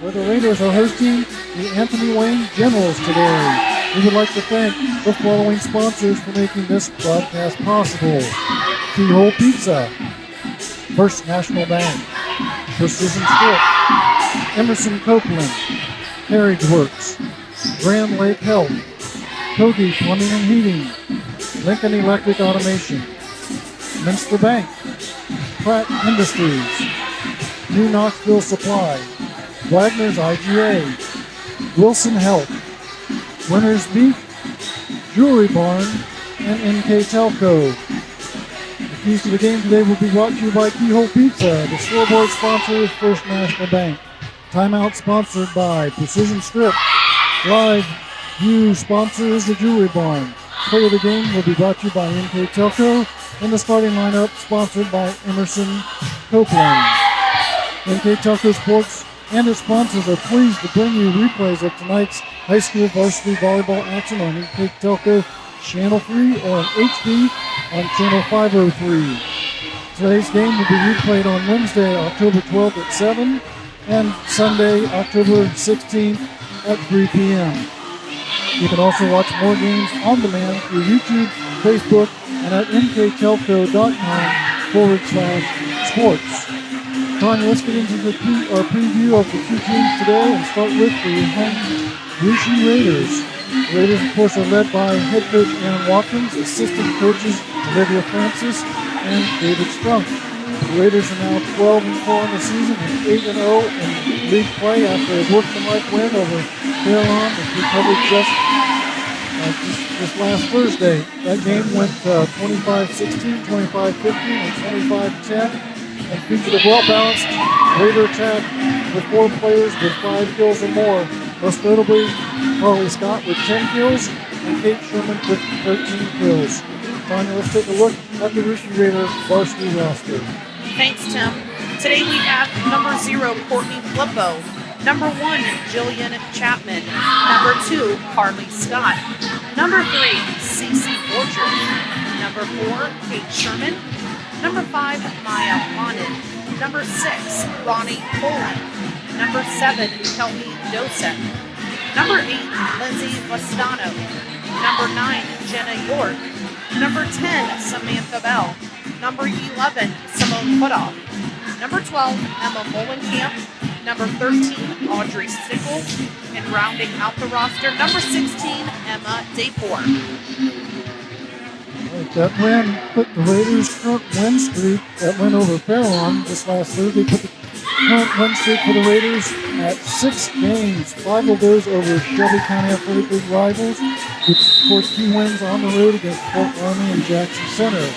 where the Raiders are hosting the Anthony Wayne Generals today. We would like to thank the following sponsors for making this broadcast possible: Keyhole Pizza, First National Bank, Precision Strip, Emerson Copeland, Carriage Works, Grand Lake Health, Kogi Plumbing and Heating, Lincoln Electric Automation, Minster Bank, Pratt Industries, New Knoxville Supply, Wagner's IGA, Wilson Health, Winter's Beef, Jewelry Barn, and NKTelco. The keys to the game today will be brought to you by Keyhole Pizza. The scoreboard sponsor is First National Bank. Timeout sponsored by Precision Strip. Live view sponsor is the Jewelry Barn. Play of the game will be brought to you by NKTelco. And the starting lineup sponsored by Emerson Copeland. NKTelco Sports and its sponsors are pleased to bring you replays of tonight's high school varsity volleyball action on NKTelco Channel 3 or on HD on Channel 503. Today's game will be replayed on Wednesday, October 12th at 7 and Sunday, October 16th at 3 p.m. You can also watch more games on demand through YouTube, Facebook, and at nktelco.com/sports. Tanya, let's get into our preview of the two teams today and start with the home Rishi Raiders. The Raiders, of course, are led by head coach Aaron Watkins, assistant coaches Olivia Francis, and David Strunk. The Raiders are now 12-4 on the season and 8-0 in league play after a workmanlike win over Fairlawn, which we covered just last Thursday. That game went 25-16, 25-15, and 25-10, and featured a well-balanced Raider attack with 4 players with 5 kills or more. Most notably, Carly Scott with 10 kills and Kate Sherman with 13 kills. Tanya, let's take a look at the Rishi Raiders varsity roster. Thanks, Tim. Today we have number 0, Courtney Flippo. Number 1, Jillian Chapman. Number 2, Carly Scott. Number 3, Cece Borchard. Number 4, Kate Sherman. Number 5, Maya Monin. Number 6, Ronnie Poland. Number 7, Kelly Dosek. Number 8, Lindsay Vastano. Number 9, Jenna York. Number 10, Samantha Bell. Number 11, Simone Putoff. Number 12, Emma Molenkamp. Number 13, Audrey Stickles. And rounding out the roster, number 16, Emma Dapor. Right, that win put the Raiders' current win streak, that win over Fairlawn this last Thursday, put the current win streak for the Raiders at 6 games. 5 of those over Shelby County Athletic League rivals, which scored 2 wins on the road against Fort Army and Jackson Center.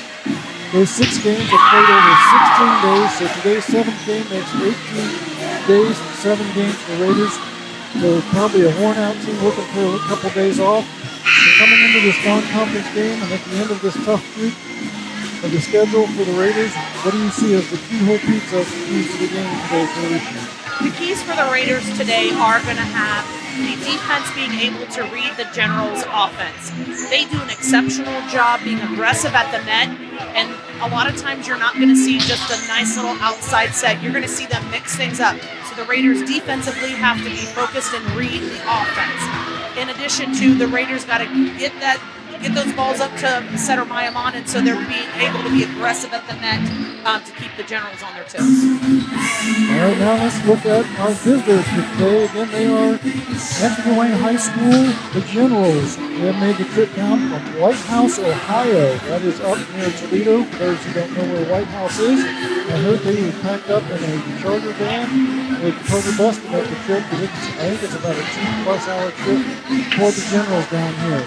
Those 6 games are played over 16 days, so today's 7th game makes 18 days and 7 games for the Raiders. So probably a worn-out team looking for a couple days off. So coming into this non-conference game and at the end of this tough streak of the schedule for the Raiders, what do you see as the Keyhole Pizza keys to the game today for Rishi? The keys for the Raiders today are going to have the defense being able to read the Generals' offense. They do an exceptional job being aggressive at the net, and a lot of times you're not going to see just a nice little outside set. You're going to see them mix things up. So the Raiders defensively have to be focused and read the offense. In addition to, the Raiders got to get those balls up to setter Maya Monin, so they're being able to be aggressive at the net to keep the Generals on their toes. All right, now let's look at our visitors for today. Again, they are Anthony Wayne High School, the Generals. They have made the trip down from White House, Ohio. That is up near Toledo. For those who don't know where White House is, I heard they were packed up in a charter van with a charter bus to make the trip. I think it's about a 2+ hour trip for the Generals down here.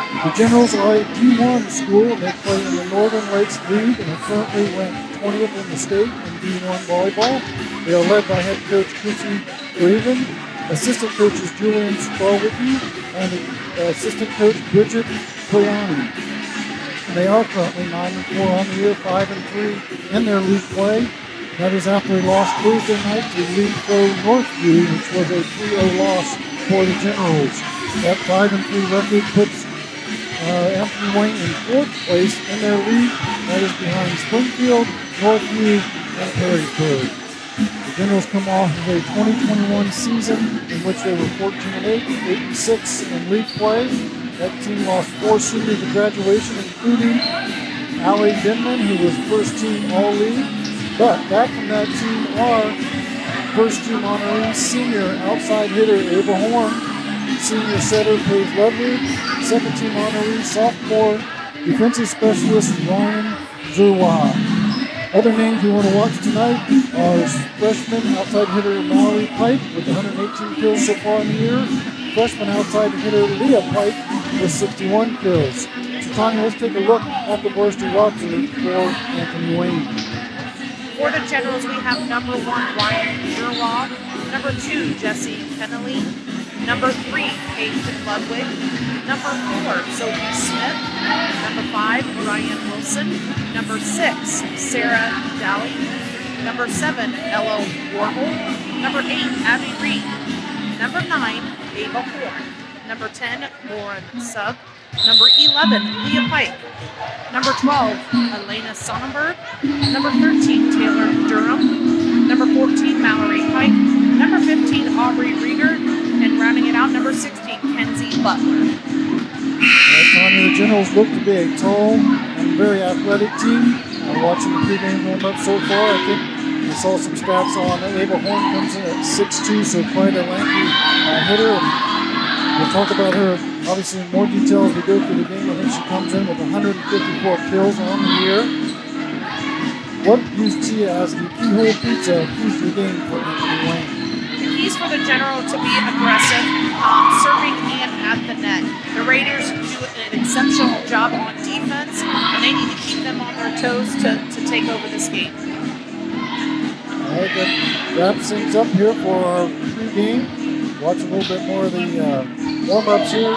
The Generals are a D1 school, and they play in the Northern Lakes League and are currently ranked 20th in the state in D1 volleyball. They are led by head coach Chrissy Raven, assistant coaches Julian Spalwicki, and assistant coach Bridget Koyani. And they are currently 9-4 on the year, 5-3 in their league play. That is after a loss Thursday night to League foe Northview, which was a 3-0 loss for the Generals. That 5-3 record puts Anthony Wayne in 4th place in their league. That is behind Springfield, Northview, and Perrysburg. The Generals come off of a 2021 season in which they were 14-8, 8-6 in league play. That team lost 4 seniors at graduation, including Allie Denman, who was first team All-League. But back from that team are first team honoree senior outside hitter Ava Horn, senior setter Paige Ludwig, second team honoree sophomore defensive specialist Ryan Zerwa. Other names we want to watch tonight are freshman outside hitter Mallory Pike with 118 kills so far in the year, freshman outside hitter Leah Pike with 61 kills. So Tanya, let's take a look at the varsity roster for Anthony Wayne. For the Generals, we have number 1, Ryan Zerwa, number 2, Jesse Kennelly, number 3, Paige Ludwig, number 4, Sophie Smith, number 5, Ryan Wilson, number 6, Sarah Daly, number 7, Ella Warble, number 8, Abby Reed, number 9, Ava Horn, number 10, Lauren Sugg, number 11, Leah Pike, number 12, Elena Sonnenberg, number 13, Taylor Durham, number 14, Mallory Pike, number 15, Aubrey Rieger, and rounding it out, number 16, Kenzie Butler. Tanya, the Generals look to be a tall and very athletic team. Watching the pregame warm-up so far, I think we saw some stats on Ava Horn comes in at 6'2", so quite a lanky hitter. And we'll talk about her obviously in more detail as we go through the game. I think she comes in with 154 kills on the year. What do you see as the keyhole pizza keys to the game for Anthony Wayne? The keys for the General to be aggressive, serving and at the net. The Raiders do an exceptional job on defense, and they need to keep them on their toes to take over this game. All right, that wraps things up here for our pregame. Watch a little bit more of the warm-ups here.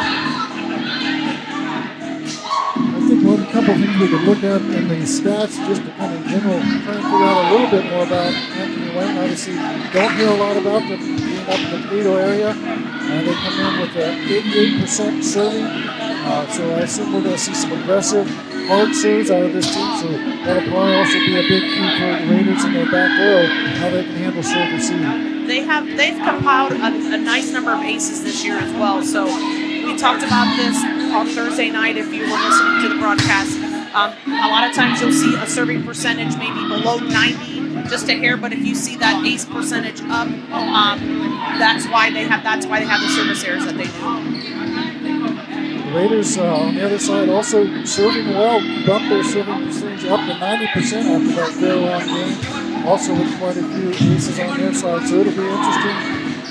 I think a couple of things we could look at in the stats just to kind of general try and figure out a little bit more about Anthony Wayne. Obviously, don't hear a lot about them being up in the Toledo area. They come in with 88% serving. So I assume we're going to see some aggressive, hard serves out of this team. So that'll probably also be a big key for the Raiders in their back row, how they can handle serve receive. They've compiled a nice number of aces this year as well. So we talked about this on Thursday night if you were listening to the broadcast. A lot of times you'll see a serving percentage maybe below 90, just a hair, but if you see that ace percentage up, that's why they have the service errors that they do. The Raiders on the other side also serving well, bumped their serving percentage up to 90% after that fair round game. Also with quite a few aces on their side, so it'll be interesting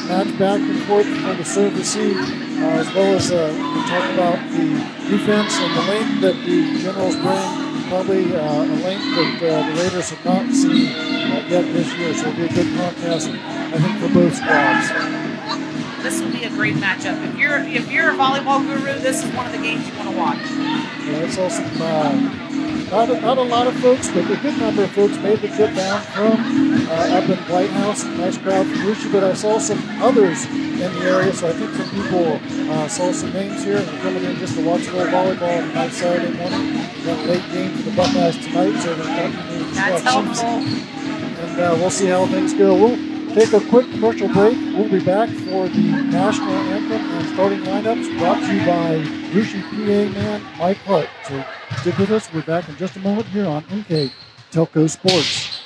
match back and forth for the serve receive, as well as we talk about the defense and the length that the Generals bring, probably a length that the Raiders have not seen yet this year, so it'll be a good contest, I think, for both squads. This will be a great matchup. If you're a volleyball guru, this is one of the games you want to watch. Yeah, it's also not a lot of folks, but a good number of folks made the trip down from up in White House. Nice crowd from Lucia, but I saw some others in the area, so I think some people saw some names here and are coming in just to watch a little volleyball on a nice Saturday morning. Got a late game for the Buckeyes tonight, so they're going to That's helpful. And we'll see how things go. We'll take a quick commercial break. We'll be back for the national anthem and starting lineups brought to you by Lucia PA man Mike Hart. So stick with us. We're back in just a moment here on NKTelco Sports.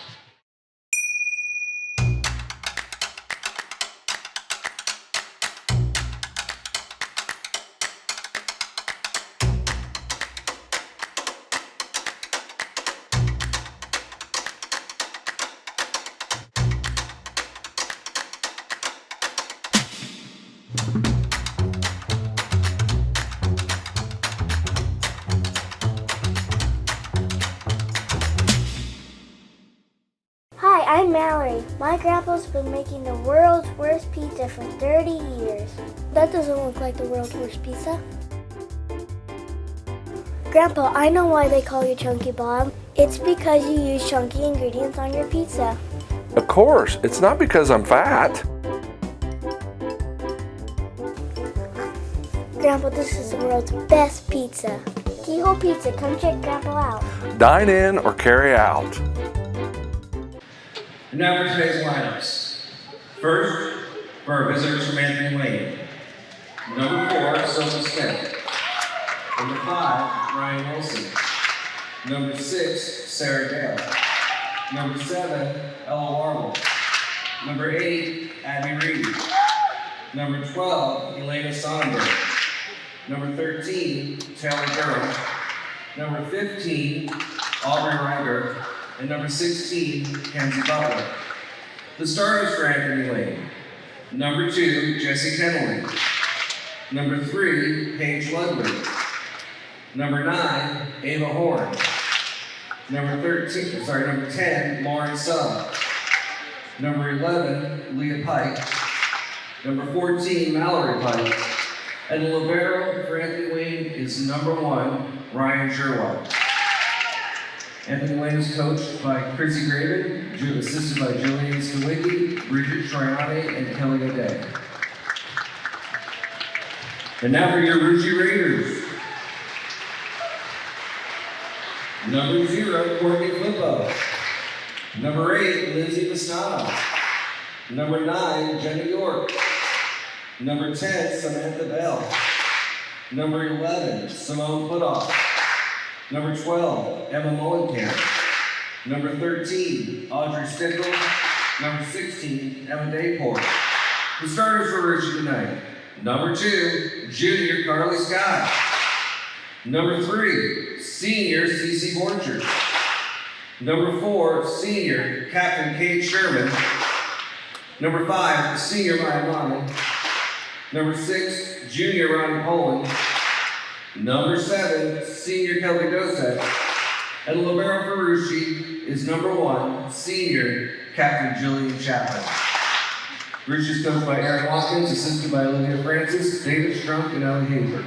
I'm Mallory. My grandpa's been making the world's worst pizza for 30 years. That doesn't look like the world's worst pizza. Grandpa, I know why they call you Chunky Bob. It's because you use chunky ingredients on your pizza. Of course, it's not because I'm fat. Grandpa, this is the world's best pizza. Keyhole Pizza, come check Grandpa out. Dine in or carry out. And now for today's lineups. First, for our visitors from Anthony Wayne. Number 4, Sylvia Smith. Number 5, Ryan Wilson. Number 6, Sarah Dale. Number 7, Ella Warble. Number 8, Abby Reed. Number 12, Elena Sonnenberg. Number 13, Taylor Durham. Number 15, Aubrey Reiger. And number 16, Kenzie Butler. The starters for Anthony Wayne. Number 2, Jessie Kennelly. Number 3, Paige Ludwig. Number 9, Ava Horn. Number 10, Lauren Sub. Number 11, Leah Pike. Number 14, Mallory Pike. And the libero for Anthony Wayne is number 1, Ryan Sherwood. Anthony Wayne is coached by Chrissy Graven, assisted by Jillian Stawicki, Bridget Troiani, and Kelly O'Day. And now for your Ruchi Raiders. Number 0, Courtney Flippo. Number 8, Lindsay Pastano. Number 9, Jenna York. Number 10, Samantha Bell. Number 11, Simone Putoff. Number 12, Emma Mullenkamp. Number 13, Audrey Stickle. Number 16, Emma Dayport. The starters for Ruchi tonight. Number 2, Junior Carly Scott. Number 3, Senior Cece Borchert. Number 4, Senior Captain Kate Sherman. Number 5, Senior Maya Monmouth. Number 6, Junior Ronnie Poland. Number 7, Senior Kelby Dosek. And the libero for Ruchi is number 1, Senior Captain Jillian Chapman. Ruchi is coached by Aaron Watkins, assisted by Olivia Francis, David Strunk, and Ellie Haber.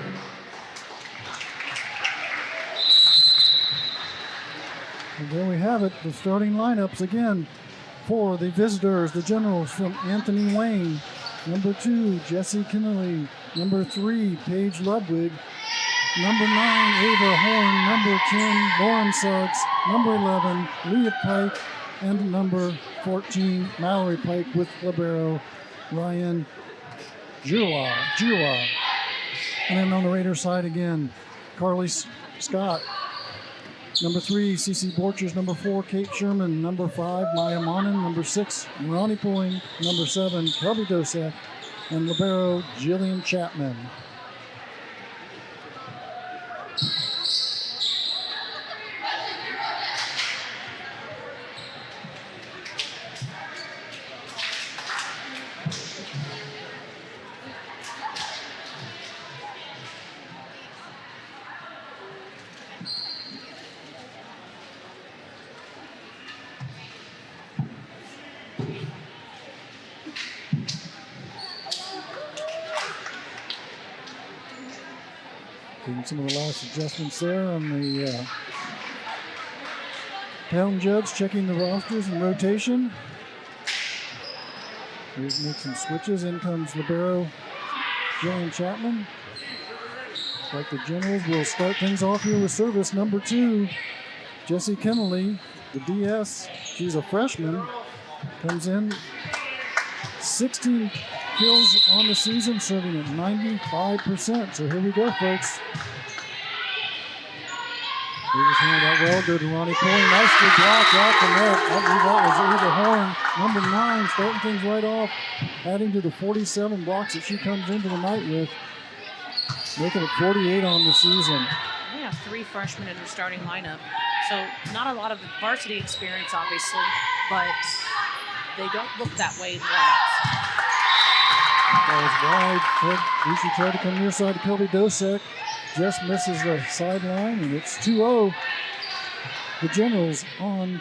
And there we have it, the starting lineups again for the visitors, the Generals from Anthony Wayne. Number 2, Jessie Kennelly. Number 3, Paige Ludwig. Number 9, Ava Horn. Number 10, Lauren Suggs. Number 11, Leah Pike. And number 14, Mallory Pike with libero Ryan Jua. And then on the Raiders side again, Carly Scott. Number 3, Cece Borchers. Number 4, Kate Sherman. Number 5, Maya Monin. Number 6, Ronnie Pulling. Number 7, Kelby Dosek. And libero Jillian Chapman. Some of the last adjustments there on the pound judge, checking the rosters and rotation. Here's make some switches. In comes libero Jillian Chapman. Like the Generals, will start things off here with service. Number 2, Jessie Kennelly, the DS. She's a freshman. Comes in 16 kills on the season, serving at 95%. So here we go, folks. He just handled that well. Go to Ronnie Pulling. Nicely blocked out the net. I believe that was Eva Horn. Number 9, starting things right off, adding to the 47 blocks that she comes into the night with, making it 48 on the season. They have 3 freshmen in their starting lineup, so not a lot of varsity experience, obviously, but they don't look that way in lineups. That was wide. Ruchi tried to come near side to Kelby Dosek. Just misses the sideline, and it's 2-0. The Generals on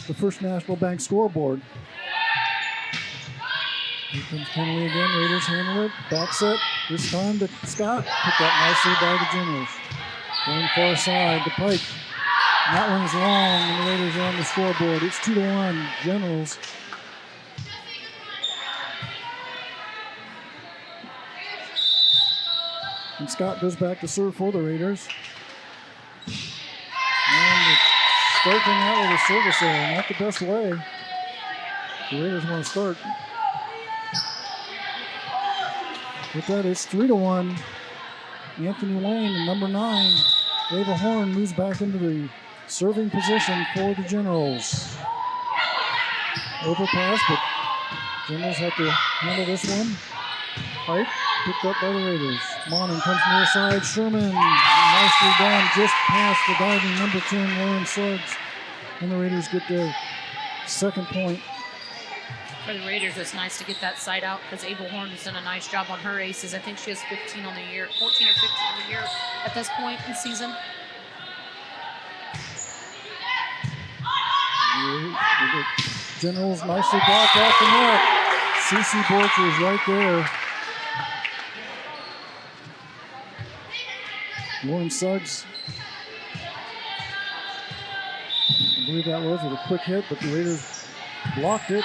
the First National Bank scoreboard. Here comes Kennelly again. Raiders handle it. Back set. This time to Scott. Picked up nicely by the Generals. Going far side to Pike. And that one's long, and the Raiders are on the scoreboard. It's 2-1. Generals. And Scott goes back to serve for the Raiders. And starting out with a service error, not the best way. The Raiders want to start. With that, it's 3-1. Anthony Wayne and number 9, Ava Horn, moves back into the serving position for the Generals. Overpass, but Generals have to handle this one. Pike picked up by the Raiders. Monning comes near side. Sherman, nicely done, just past the diving number 10, Lauren Suggs. And the Raiders get their second point. For the Raiders, it's nice to get that side out because Abel Horn has done a nice job on her aces. I think she has 15 on the year, 14 or 15 on the year at this point in the season. The Generals nicely blocked off the net. Cece Borcher is right there. Lauren Suggs, I believe that was with a quick hit, but the Raiders blocked it.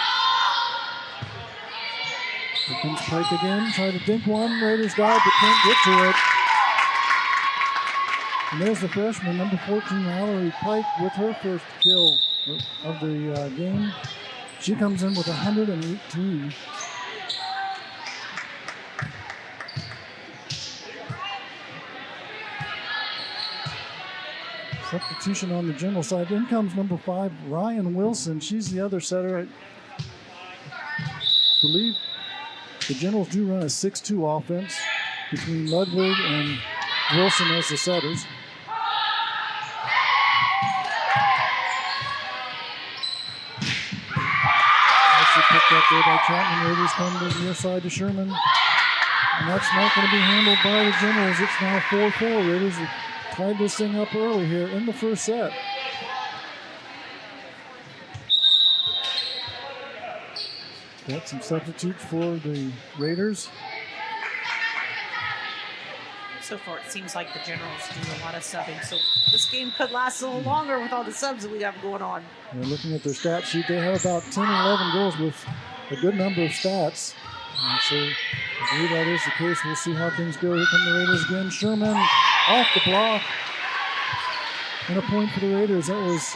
Here comes Pike again, trying to dink one. Raiders dive, but can't get to it. And there's the freshman, number 14, Mallory Pike, with her first kill of the game. She comes in with 118. Substitution on the General side. In comes number 5, Ryan Wilson. She's the other setter. I believe the Generals do run a 6-2 offense between Ludwig and Wilson as the setters. Nicely picked up there by Chapman. Raiders come to the near side to Sherman. And that's not going to be handled by the Generals. It's now 4-4. Raiders have tied this thing up early here in the first set. Got some substitutes for the Raiders. So far, it seems like the Generals do a lot of subbing, so this game could last a little longer with all the subs that we have going on. They're looking at their stat sheet. They have about 10 or 11 goals with a good number of stats. And so I believe that is the case. We'll see how things go. Here come the Raiders again. Sherman off the block. And a point for the Raiders. That was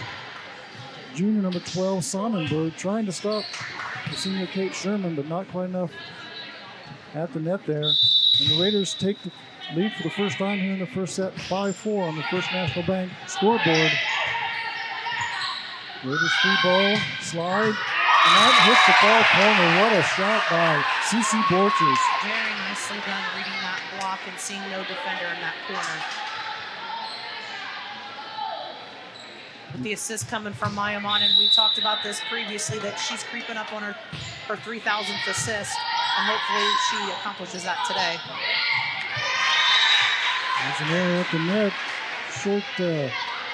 junior number 12, Sonnenberg, trying to stop the senior Kate Sherman, but not quite enough at the net there. And the Raiders take the lead for the first time here in the first set, 5-4 on the First National Bank scoreboard. Raiders free ball, slide, and that hits the far corner. What a shot by Cece Borchers. Very nicely done reading that block and seeing no defender in that corner. With the assist coming from Maya Monin, we talked about this previously, that she's creeping up on her 3,000th assist, and hopefully she accomplishes that today. There's an error at the net. Short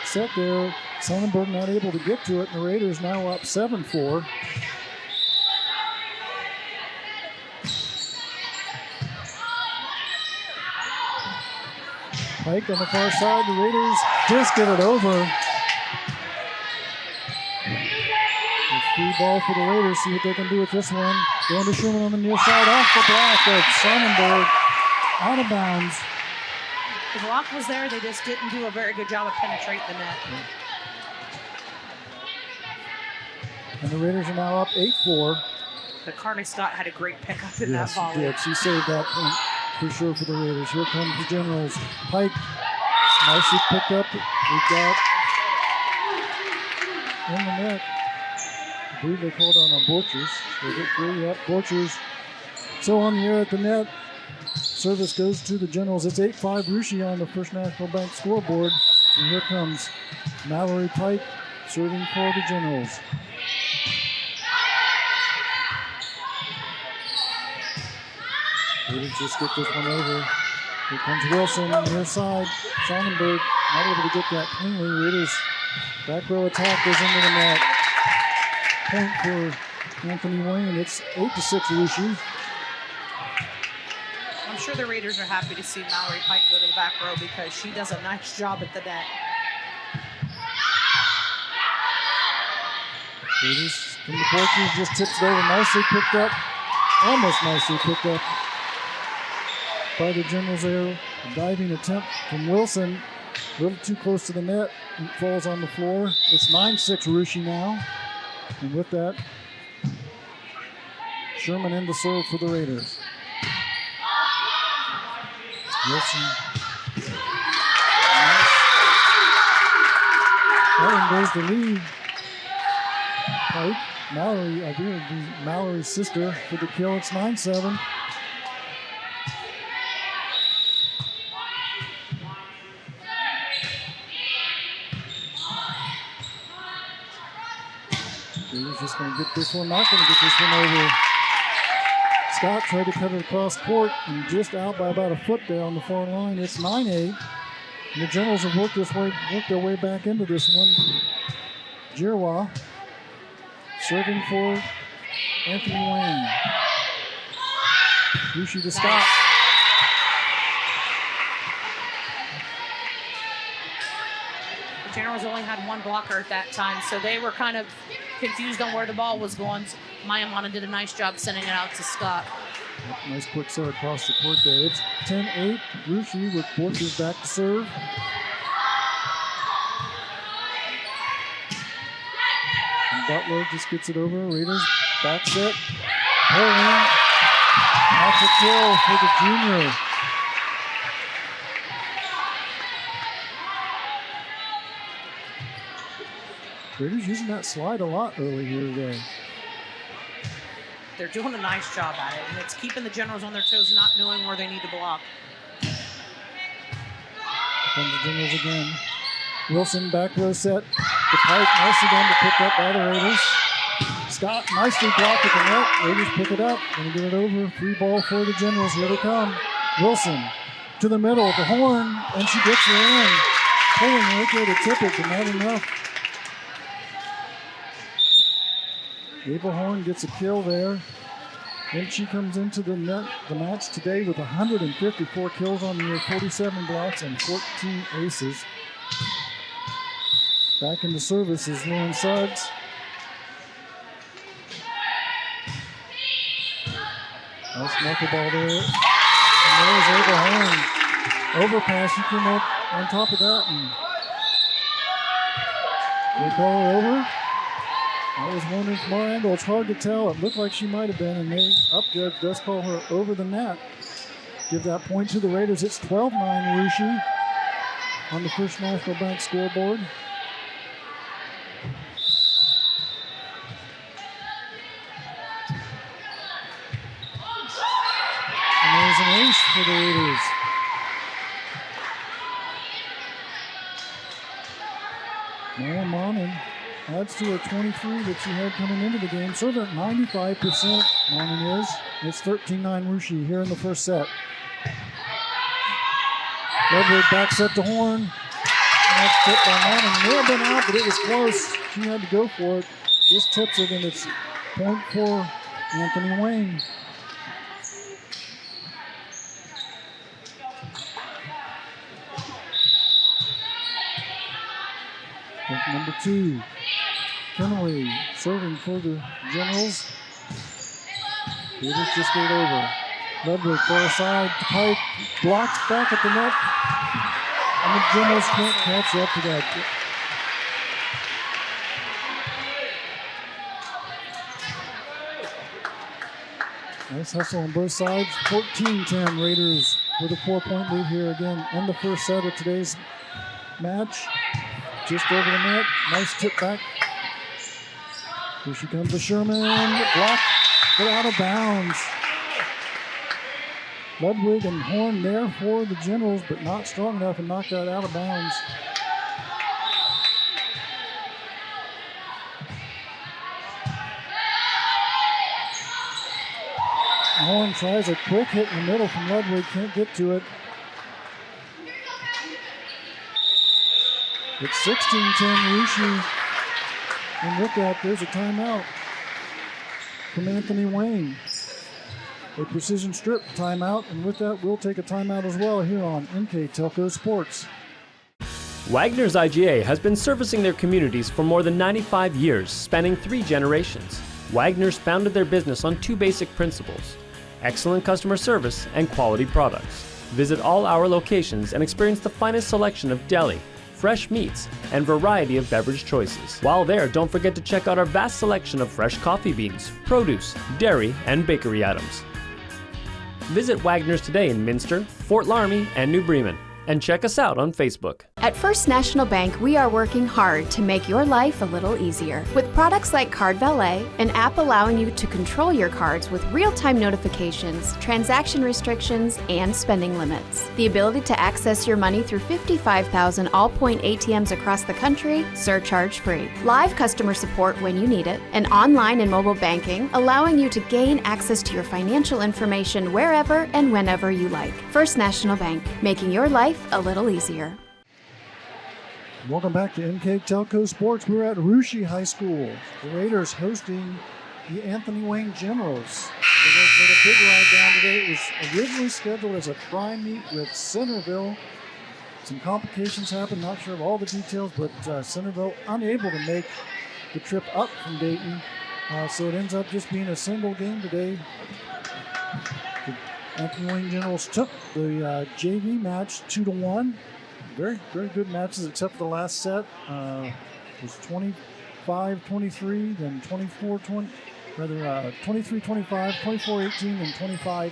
set there. Sonnenberg not able to get to it, and the Raiders now up 7-4. Pike on the far side. The Raiders just get it over. Free ball for the Raiders. See what they can do with this one. Going to Sherman on the near side. Off the block of Sonnenberg. Out of bounds. The block was there. They just didn't do a very good job of penetrating the net. And the Raiders are now up 8-4. But Carly Scott had a great pickup in that Yes, volley. she did. She saved that point for sure for the Raiders. Here comes the Generals. Pike nicely picked up. We've got in the net. I believe they called on Borchers. They get 3 up. Borchers. So on the air at the net. Service goes to the Generals. It's 8-5 Russia on the First National Bank scoreboard. And here comes Mallory Pike serving for the Generals. Raiders just get this one over. Here comes Wilson on near side. Sonnenberg not able to get that cleanly. Raiders back row attack goes into the net. Point for Anthony Wayne. It's 8-6 Russia. I'm sure the Raiders are happy to see Mallory Pike go to the back row because she does a nice job at the net. Raiders from the Portuguese just tips it over. Nicely picked up. Almost nicely picked up by the Generals there. A diving attempt from Wilson. A little too close to the net. It falls on the floor. It's 9-6 Russia now. And with that, Sherman in the serve for the Raiders. Wilson. That one goes to lead. Pike. Mallory, I believe Mallory's sister for the kill. It's 9-7. He's just going to get this one, not going to get this one over. Scott tried to cut it across court and just out by about a foot there on the far line. It's 9-8. And the Generals have worked their way back into this one. Jirwa serving for Anthony Wayne. Rushi to Scott. The Generals only had one blocker at that time, so they were kind of confused on where the ball was going. Mayamana did a nice job sending it out to Scott. Nice quick set across the court there. It's 10-8. Rushi with Borchers back to serve. And Butler just gets it over. Raiders back set. Pulling. That's a kill for the junior. Raiders using that slide a lot early here today. They're doing a nice job at it, and it's keeping the Generals on their toes, not knowing where they need to block. Here comes the Generals again. Wilson back row set. The Pike nicely done to pick up by the Raiders. Scott nicely blocked at the net. Raiders pick it up. Gonna get it over. Free ball for the Generals. Here they come. Wilson to the middle. The horn, and she gets her in. Pulling right there to tip it, but not enough. Abel Horn gets a kill there. Then she comes into the match today with 154 kills on the year, 47 blocks and 14 aces. Back into service is Lauren Suggs. Nice knuckleball there. And there's Abel Horn. Overpass, she came up on top of that. And they call her over. I was wondering from our angle, it's hard to tell. It looked like she might have been, and the up-judge does call her over the net. Give that point to the Raiders. It's 12-9 Rushi on the First National Bank scoreboard. And there's an ace for the Raiders. Mara Monin adds to her 23 that she had coming into the game. Serve at 95%, Monin is. It's 13-9 Rushi here in the first set. Ludwig back set to Horn. And that's tipped by Monin. May have been out, but it was close. She had to go for it. Just tips it, and it's point for Anthony Wayne. Number 2. Kennelly serving for the Generals. Raiders just get it over. Ludwig far side to Pike. Blocks back at the net. And the Generals can't catch up to that. Nice hustle on both sides. 14-10 Raiders with a 4-point lead here again in the first set of today's match. Just over the net. Nice tip back. Here she comes to Sherman. Blocked, but out of bounds. Ludwig and Horn there for the Generals, but not strong enough and knocked that out of bounds. Horn tries a quick hit in the middle from Ludwig, can't get to it. It's 16-10 Rushi. And with that, there's a timeout from Anthony Wayne. A precision strip timeout, and with that, we'll take a timeout as well here on NKTelco Sports. Wagner's IGA has been servicing their communities for more than 95 years, spanning 3 generations. Wagner's founded their business on 2 basic principles: excellent customer service and quality products. Visit all our locations and experience the finest selection of deli, fresh meats, and variety of beverage choices. While there, don't forget to check out our vast selection of fresh coffee beans, produce, dairy, and bakery items. Visit Wagner's today in Minster, Fort Laramie, and New Bremen, and check us out on Facebook. At First National Bank, we are working hard to make your life a little easier. With products like Card Valet, an app allowing you to control your cards with real-time notifications, transaction restrictions, and spending limits. The ability to access your money through 55,000 all-point ATMs across the country, surcharge-free. Live customer support when you need it, and online and mobile banking, allowing you to gain access to your financial information wherever and whenever you like. First National Bank, making your life a little easier. Welcome back to NKTelco Sports. We're at Russia High School. The Raiders hosting the Anthony Wayne Generals. The Raiders made a big ride down today. It was originally scheduled as a tri-meet with Centerville. Some complications happened, not sure of all the details, but Centerville unable to make the trip up from Dayton. So it ends up just being a single game today. The Anthony Wayne Generals took the JV match 2-1. Very, very good matches, except for the last set. It was 25-23, then 24-20, rather 23-25, 24-18, and 25-11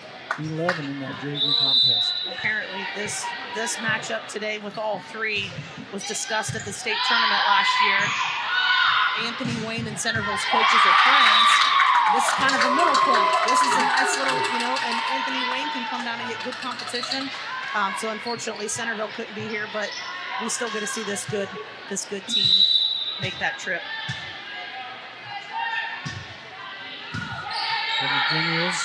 in that JV contest. Apparently, this matchup today with all three was discussed at the state tournament last year. Anthony Wayne and Centerville's coaches are friends. This is kind of a middle point. This is a nice little, and Anthony Wayne can come down and get good competition. So unfortunately, Centerville couldn't be here, but we still get to see this good team make that trip. And the Generals,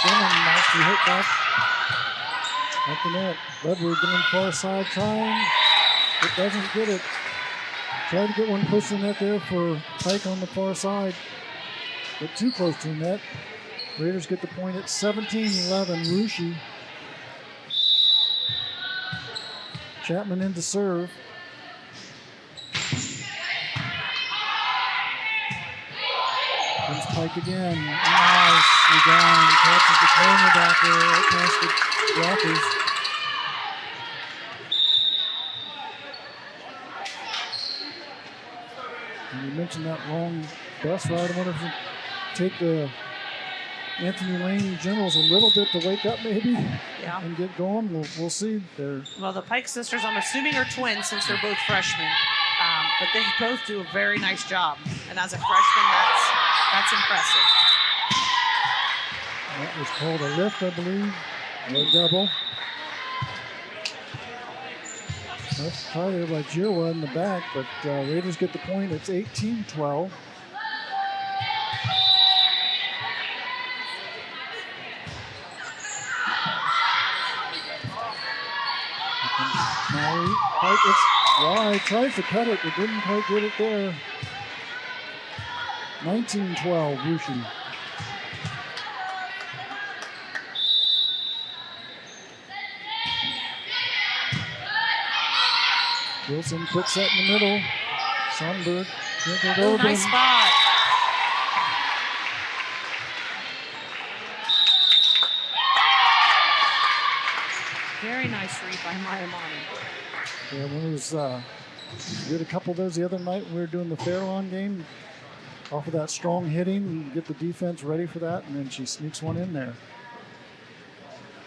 Shannon nicely hit back at the net. Ledward going far side, trying. It doesn't get it. Tried to get one close to the net there for Pike on the far side, but too close to the net. Raiders get the point at 17-11. Russia. Chapman in to serve. Comes Pike again. Nicely down. Catches the corner back there right past the blockers. And you mentioned that long bus ride. I wonder if you take the Anthony Wayne Generals a little bit to wake up maybe and get going. We'll see. Well, the Pike sisters, I'm assuming, are twins since they're both freshmen. But they both do a very nice job. And as a freshman, that's impressive. That was called a lift, I believe, or a double. That's tried there by Jirwa in the back, but Raiders get the point. It's 18-12. Now Pike, it's wide, tries to cut it, but didn't quite get it there. 19-12, Russia. Wilson quick set in the middle. Sundberg can't get over. Nice spot. Very nice read by Maya Mani. Yeah, one of those, we did a couple of those the other night when we were doing the Fairlawn game. Off of that strong hitting, you get the defense ready for that, and then she sneaks one in there.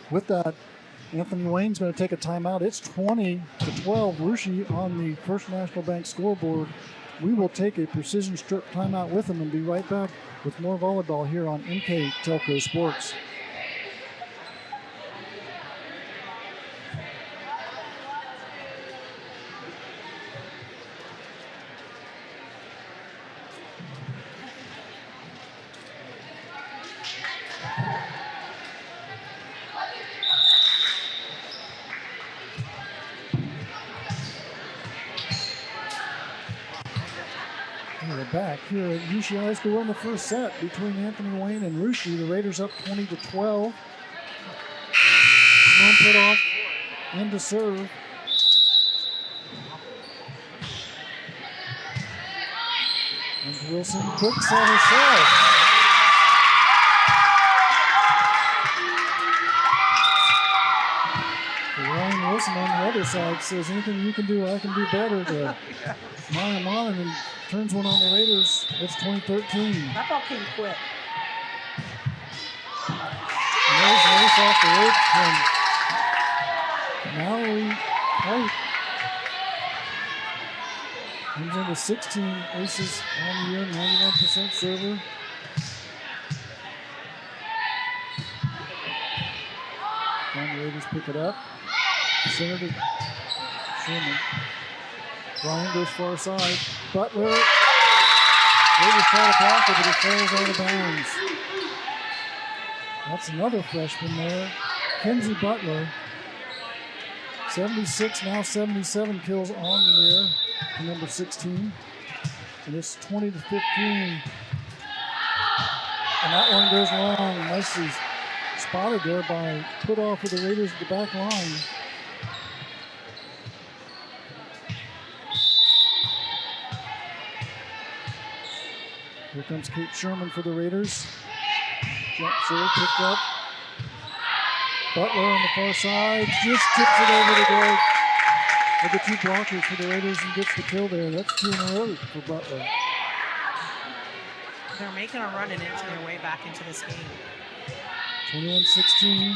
With that, Anthony Wayne's going to take a timeout. It's 20-12, Russia on the First National Bank scoreboard. We will take a precision strip timeout with them and be right back with more volleyball here on NKTelco Sports. We're back here at Russia High School. We're in the first set between Anthony Wayne and Russia. The Raiders up 20-12. One put off into serve. And Wilson quick set herself. Ryan Wilson on the other side says, anything you can do, I can do better to mile him on, and then turns one on the Raiders. It's 2013. That ball came quick. And there's an ace off the rope from Mallory Pike. Comes into 16 aces on the year, 91% server. Time the Raiders pick it up. Center to Sherman. Ryan goes far side. Butler. Raiders try to block it, but it falls out of bounds. That's another freshman there. Kenzie Butler. 76, now 77 kills on the year for number 16. And it's 20-15. And that one goes long. Nicely spotted there by put off of the Raiders at the back line. Here comes Kate Sherman for the Raiders. Jump serve picked up. Butler on the far side just tips it over the goal. With the two blockers for the Raiders and gets the kill there. That's 2 in a row for Butler. They're making a run and inching their way back into this game. 21-16.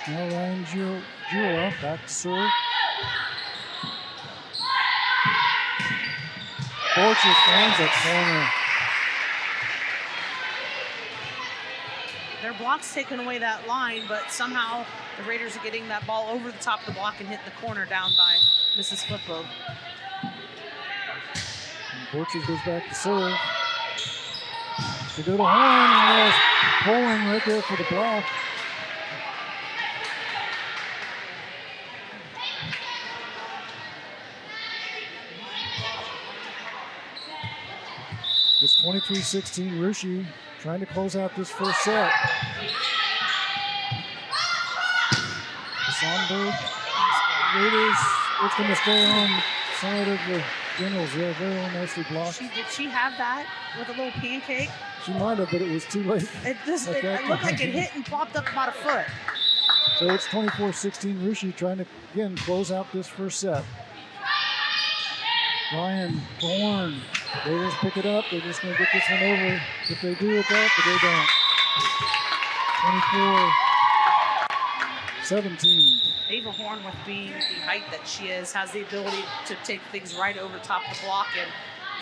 Now Ryan Jewell back to serve. Borchers finds that corner. Their block's taking away that line, but somehow the Raiders are getting that ball over the top of the block and hitting the corner down by Mrs. Flippo. Borchers goes back to serve. They go to Horn, and there's Poling right there for the block. It's 23-16. Rushi trying to close out this first set. Sonberg, Raiders, it's going to stay on side of the Generals. Yeah, very nicely blocked. Did she have that with a little pancake? She might have, but it was too late. It looked like it hit and popped up about a foot. So it's 24-16. Rushi trying to, again, close out this first set. Ryan Horn. Raiders pick it up. They're just going to get this one over if they do it that, but they don't. 24-17. Ava Horn, with being the height that she is, has the ability to take things right over top of the block, and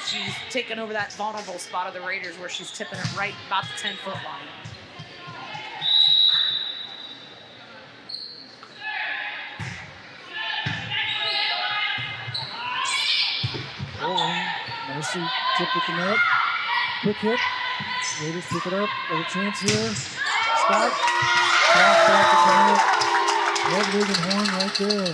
she's taken over that vulnerable spot of the Raiders where she's tipping it right about the 10-foot line. Bowling. Nicely tipped at the net. Quick hit. Raiders pick it up. Got a chance here. Scott. Back at the net. Red Wig and Horn right there.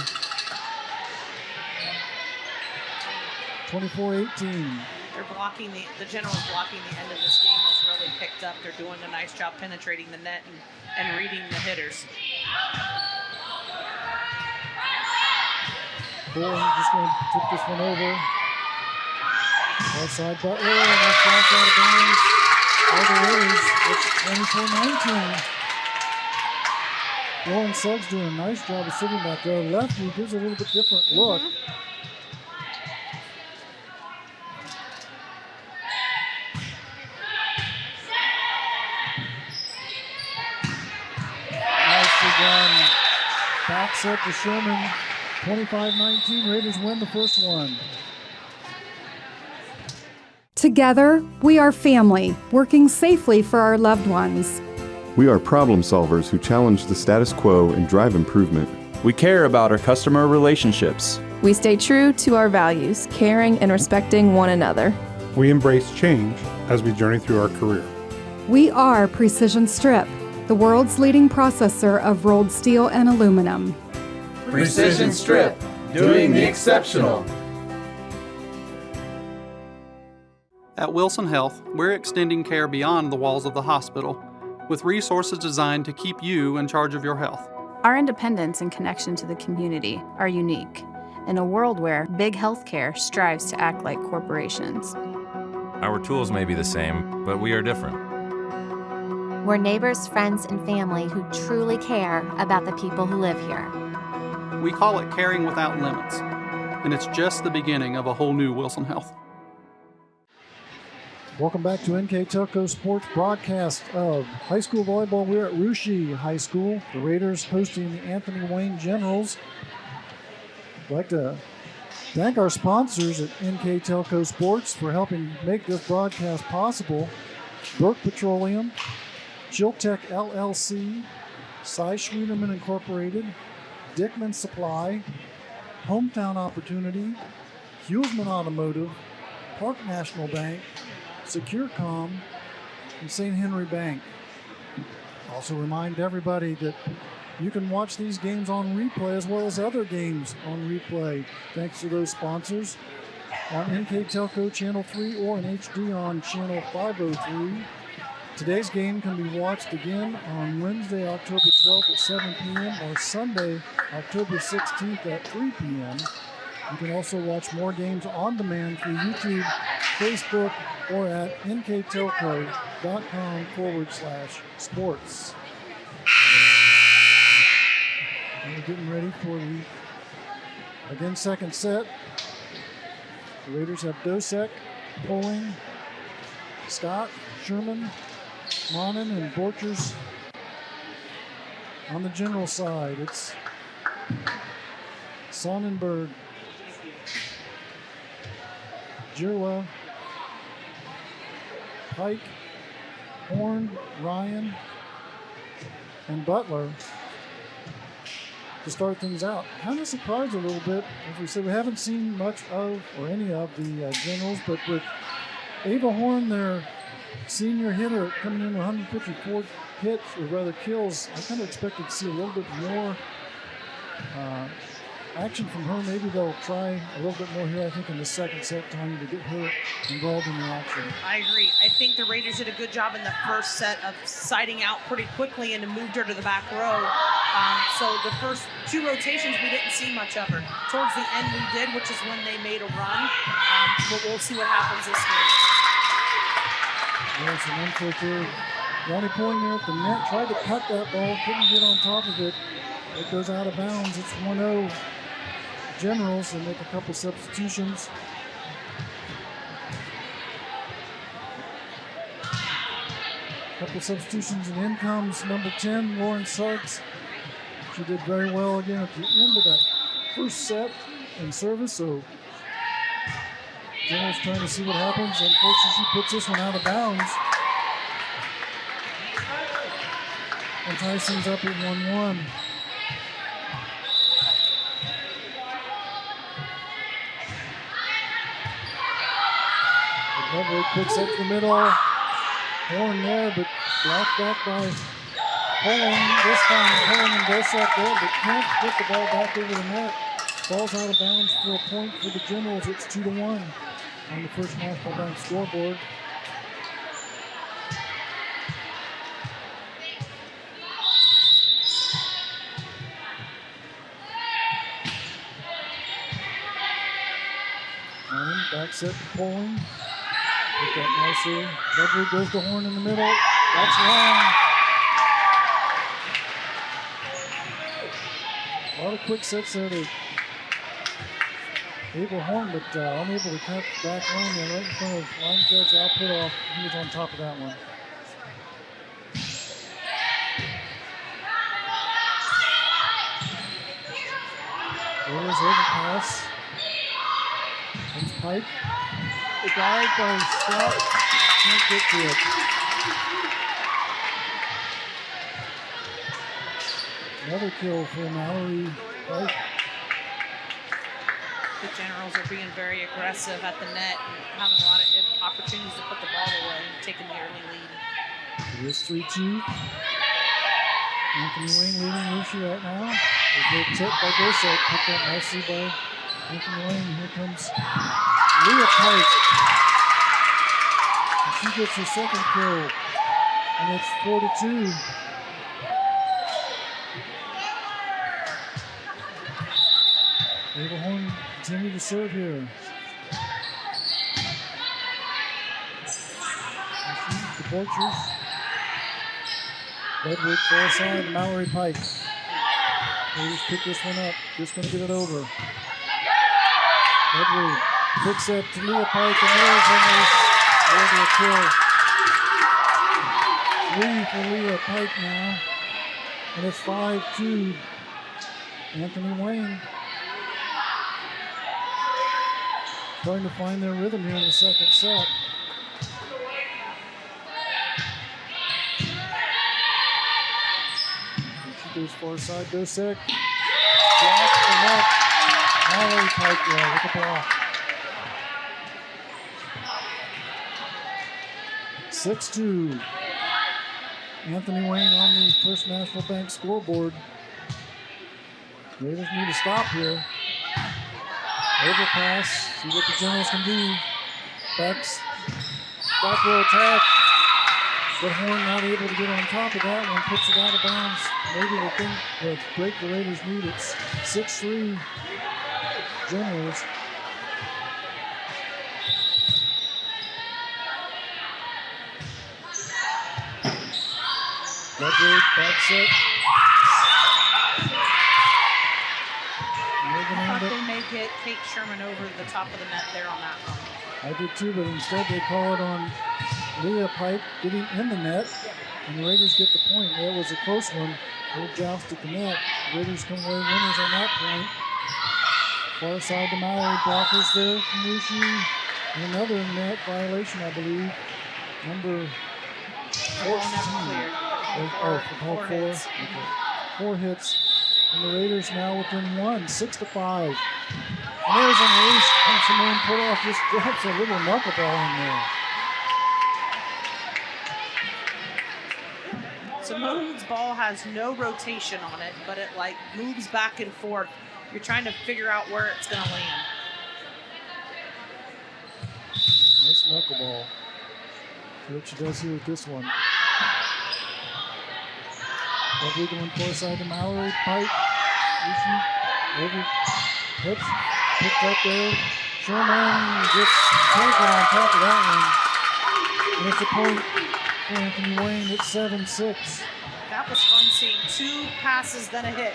24-18. They're blocking the Generals blocking the end of this game has really picked up. They're doing a nice job penetrating the net and reading the hitters. Bowling just going to tip this one over. Outside Butler, and that's dropped out of bounds by the Raiders. It's 24-19. Lauren Suggs doing a nice job of sitting back there. Lefty gives a little bit different look. Nicely done. Back set to Sherman. 25-19. Raiders win the first one. Together, we are family, working safely for our loved ones. We are problem solvers who challenge the status quo and drive improvement. We care about our customer relationships. We stay true to our values, caring and respecting one another. We embrace change as we journey through our career. We are Precision Strip, the world's leading processor of rolled steel and aluminum. Precision Strip, doing the exceptional. At Wilson Health, we're extending care beyond the walls of the hospital, with resources designed to keep you in charge of your health. Our independence and connection to the community are unique, in a world where big healthcare strives to act like corporations. Our tools may be the same, but we are different. We're neighbors, friends, and family who truly care about the people who live here. We call it Caring Without Limits, and it's just the beginning of a whole new Wilson Health. Welcome back to NKTelco Sports broadcast of high school volleyball. We're at Russia High School. The Raiders hosting the Anthony Wayne Generals. I'd like to thank our sponsors at NKTelco Sports for helping make this broadcast possible. Burke Petroleum, Chiltech LLC, Cy Schwieterman Incorporated, Dickman Supply, Hometown Opportunity, Huelsman Automotive, Park National Bank, SecureCom, and St. Henry Bank. Also remind everybody that you can watch these games on replay as well as other games on replay thanks to those sponsors on NKTelco Channel 3 or in HD on Channel 503. Today's game can be watched again on Wednesday, October 12th at 7 p.m. or Sunday, October 16th at 3 p.m. You can also watch more games on demand through YouTube, Facebook, or at nktelco.com/sports. And we're getting ready for the, again, second set. The Raiders have Dosek, Poling, Scott, Sherman, Monin, and Borchers. On the general side, it's Sonnenberg, Jirwa, Pike, Horn, Ryan, and Butler to start things out. Kind of surprised a little bit. As we said, we haven't seen much of or any of the Generals, but with Ava Horn, their senior hitter, coming in with 154 hits, or rather kills, I kind of expected to see a little bit more action from her. Maybe they'll try a little bit more here, I think, in the second set, time to get her involved in the action. I agree. I think the Raiders did a good job in the first set of siding out pretty quickly and moved her to the back row. So the first two rotations, we didn't see much of her. Towards the end, we did, which is when they made a run. But we'll see what happens this game. There's an input there. Ronnie Poing there at the net, tried to cut that ball, couldn't get on top of it. It goes out of bounds. It's 1-0 Generals, and make a couple substitutions. Couple substitutions, and in comes number 10, Lauren Suggs. She did very well again at the end of that first set in service, so Generals trying to see what happens. Unfortunately, she puts this one out of bounds. And ties things up at 1-1. Another quick set to the middle. Horn there, but blocked back by Poling. This time, Poling and Dosek there, but can't get the ball back over the net. Falls out of bounds for a point for the Generals. It's 2-1 on the First National Bank scoreboard. Back set to Poling. Put that nicely. Ledward goes to Horn in the middle. That's long. A lot of quick sets there to Ava Horn, but unable to cut back line there right in front of line judge Al Pitoff. He was on top of that one. There's overpass. Comes Pike. The dive by Scott. Can't get to it. Another kill for Mallory Pike. The Generals are being very aggressive at the net and having a lot of opportunities to put the ball away and taking the early lead. It is 3-2. Anthony Wayne leading Lucy right now. A good tip by Dosek. Put that nicely by Anthony Wayne. Here comes Leah Pike. And she gets her second kill. And it's 4-2. Ava Horn continue to serve here. The Borchers. Ledward far side, Mallory Pike. Raiders pick this one up. Just going to get it over. Edward picks it to Leah Pike, and there's over a kill. 3 for Leah Pike now. And it's 5-2. Anthony Wayne trying to find their rhythm here in the second set. She goes far side, goes sick. Block the net. Mallory Pike there with the block. 6-2. Anthony Wayne on the First National Bank scoreboard. Raiders need to stop here. Overpass. See what the Generals can do. Back row attack. But Horn not able to get on top of that one. Puts it out of bounds. Maybe the break the Raiders need. It's 6-3 Generals. Ludwig, back set. I thought they may get Kate Sherman over the top of the net there on that one. I did too, but instead they call it on Leah Pike getting in the net, and the Raiders get the point. That was a close one. They joust at the net. The Raiders come away winners on that point. Far side to Mallory. Blockers there from Lucy. And another net violation, I believe. Number 14. Call 4. Hits. Okay. 4 hits. And the Raiders now within 1, 6-5. And there's an ace. And Simone put off, just drops a little knuckleball in there. Simone's ball has no rotation on it, but it like moves back and forth. You're trying to figure out where it's going to land. Nice knuckleball. See what she does here with this one. Lovely going far side to Mallory. Pike. Over. Oops. Picked up there. Sherman gets Tiger on top of that one. And it's a point for Anthony Wayne at 7-6. That was fun seeing 2 passes, then a hit.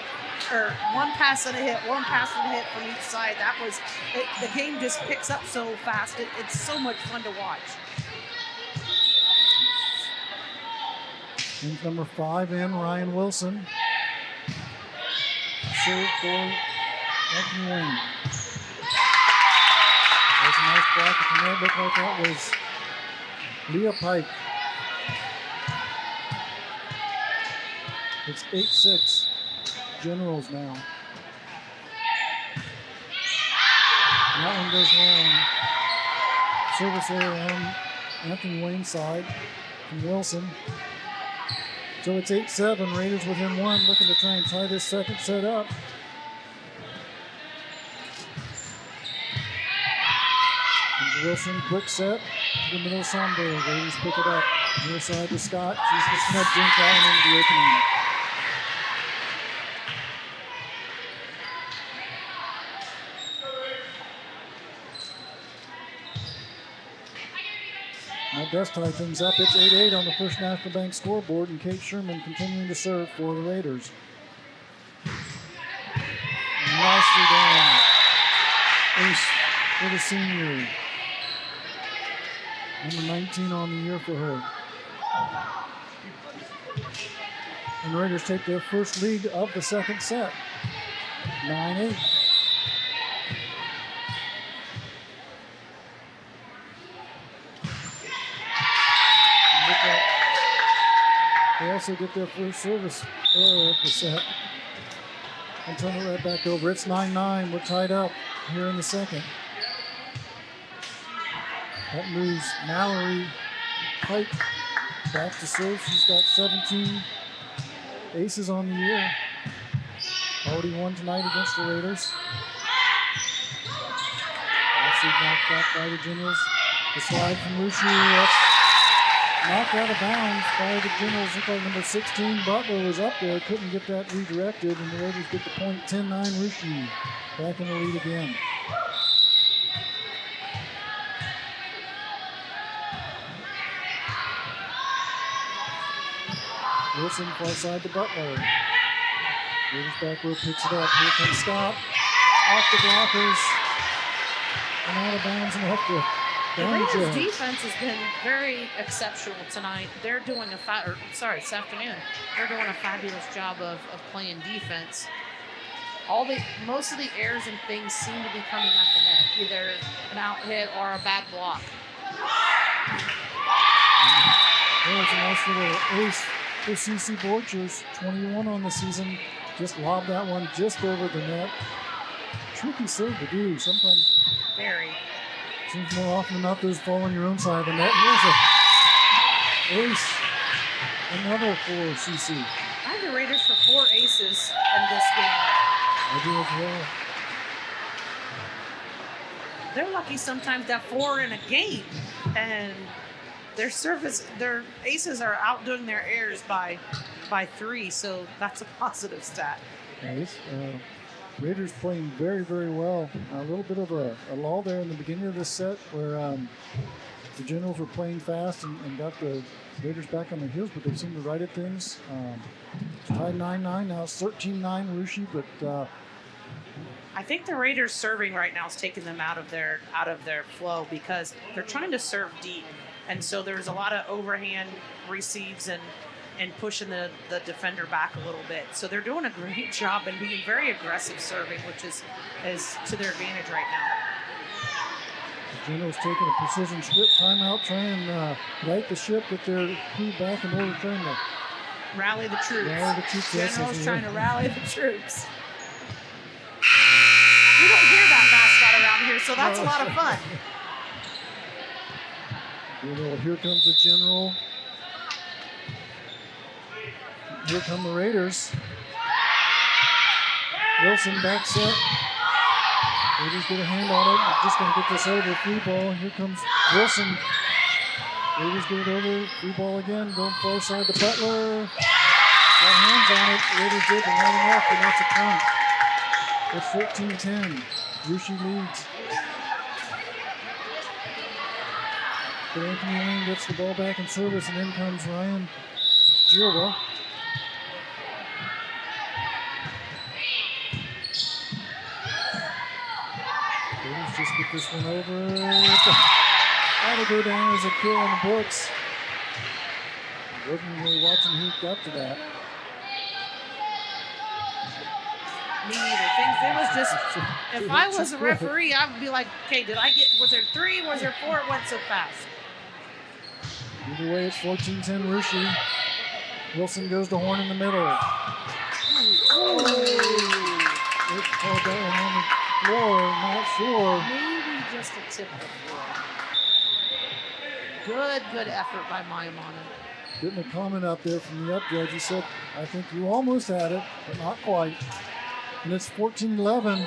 Or 1 pass and a hit, 1 pass and a hit from each side. That was, the game just picks up so fast. It's so much fun to watch. And number 5 in, Ryan Wilson. Serve for Anthony Wayne. There's a nice block at the net. Looked like that was Leah Pike. It's 8-6 Generals now. And that one goes long. Service error on Anthony Wayne's side from Wilson. So it's 8-7, Raiders within 1, looking to try and tie this second set up. And Wilson, quick set to the middle of Sonberg. Raiders pick it up. Near side to Scott. She's just going to dink that one into the opening. That does tie things up. It's 8-8 on the First National Bank scoreboard, and Kate Sherman continuing to serve for the Raiders. Nicely done. Ace for the senior. Number 19 on the year for her. And the Raiders take their first lead of the second set. 9-8. They also get their first service earlier at the set. And turn it right back over. It's 9-9. We're tied up here in the second. That moves Mallory Pike back to serve. She's got 17 aces on the year. Already won tonight against the Raiders. Also knocked back by the Generals. The slide from Lucy. That's knocked out of bounds by the Generals. Looked like number 16, Butler, was up there. Couldn't get that redirected, and the Raiders get the point. 10-9 Rushi. Back in the lead again. Wilson far side to Butler. Raiders back row picks it up. Here comes Scott. Off the blockers. And out of bounds and off the The damage. Raiders' defense has been very exceptional tonight. They're doing this afternoon. They're doing a fabulous job of playing defense. Most of the errors and things seem to be coming at the net, either an out hit or a bad block. There's a nice little ace for CC Borchers. 21 on the season. Just lobbed that one just over the net. Tricky serve to do. Sometimes Very. seems more often than not those fall on your own side of the net. Here's a ace. Another for CC. I have the Raiders for 4 aces in this game. I do as well. They're lucky sometimes to have 4 in a game, and their aces are outdoing their errors by 3, so that's a positive stat. Nice. Raiders playing very, very well. A little bit of a lull there in the beginning of this set where the Generals were playing fast and got the Raiders back on their heels, but they seem to right at things. It's tied 9-9, now it's 13-9 Rushi, but I think the Raiders serving right now is taking them out of their flow because they're trying to serve deep, and so there's a lot of overhand receives and pushing the defender back a little bit. So they're doing a great job and being very aggressive serving, which is to their advantage right now. the Generals taking a precision strip timeout, trying to right the ship, get their crew back in order, trying to rally the troops. Yes, Generals trying to rally the troops. We don't hear that mascot around here, so that's a lot of fun. Here comes the General. Here come the Raiders. Wilson back set. Raiders get a hand on it. Just going to get this over. Free ball. Here comes Wilson. Raiders get it over. Free ball again. Going far side to Butler. Got hands on it. Raiders did. They're lining off, and that's a point. It's 14-10. Rushi leads. But Anthony Wayne gets the ball back in service, and in comes Ryan Gilva. Raiders just get this one over. That'll go down as a kill in the books. Wasn't really watching who got to that. Me neither. It was just, if I was a referee, I would be like, okay, was there 3? Was there 4? It went so fast. Either way, it's 14-10 Rushi. Wilson goes to Horn in the middle. Oh! They called that one on the floor, not sure. Maybe just a tip of the floor. Good effort by Mayamana. Getting a comment out there from the up judge. He said, I think you almost had it, but not quite. And it's 14-11.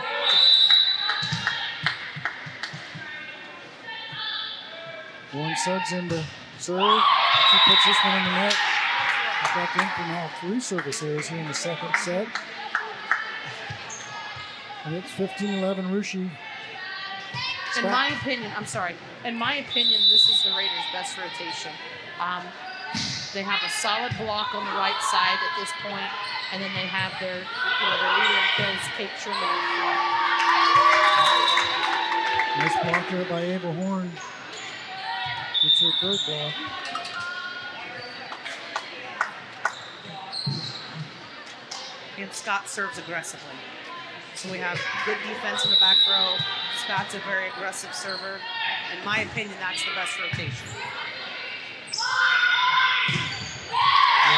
One suds into serve. She puts this one in the net. We've got in for now 3 service errors here in the second set. And it's 15-11 Rushi. In my opinion, this is the Raiders' best rotation. They have a solid block on the right side at this point, and then they have their leader in kills, Kate Truman. Nice block there by Ava Horn. Gets her third block. And Scott serves aggressively. So we have good defense in the back row. Scott's a very aggressive server. In my opinion, that's the best rotation.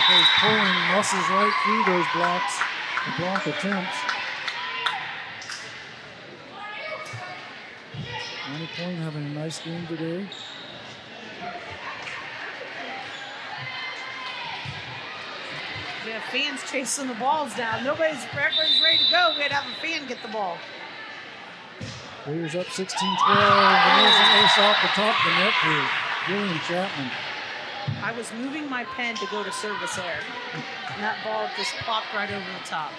He's pulling muscles right through those blocks, the block attempts. 90 Point having a nice game today. We have fans chasing the balls down. Everybody's ready to go. We'd have a fan get the ball. Raiders up 16-12. And there's an ace off the top of the net for Julian Chapman. I was moving my pen to go to service air, and that ball just popped right over the top.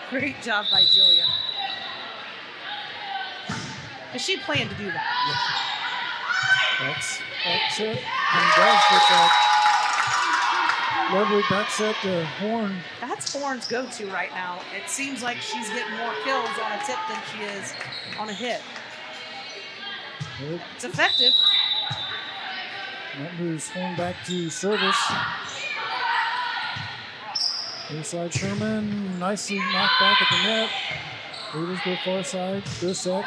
Great job by Jillian. And she planned to do that. That's it. And does get that Lovely back set to Horn. That's Horn's go-to right now. It seems like she's getting more kills on a tip than she is on a hit. It's effective. That moves Horn back to service. Inside Sherman, nicely knocked back at the net. Raiders go far side, good set.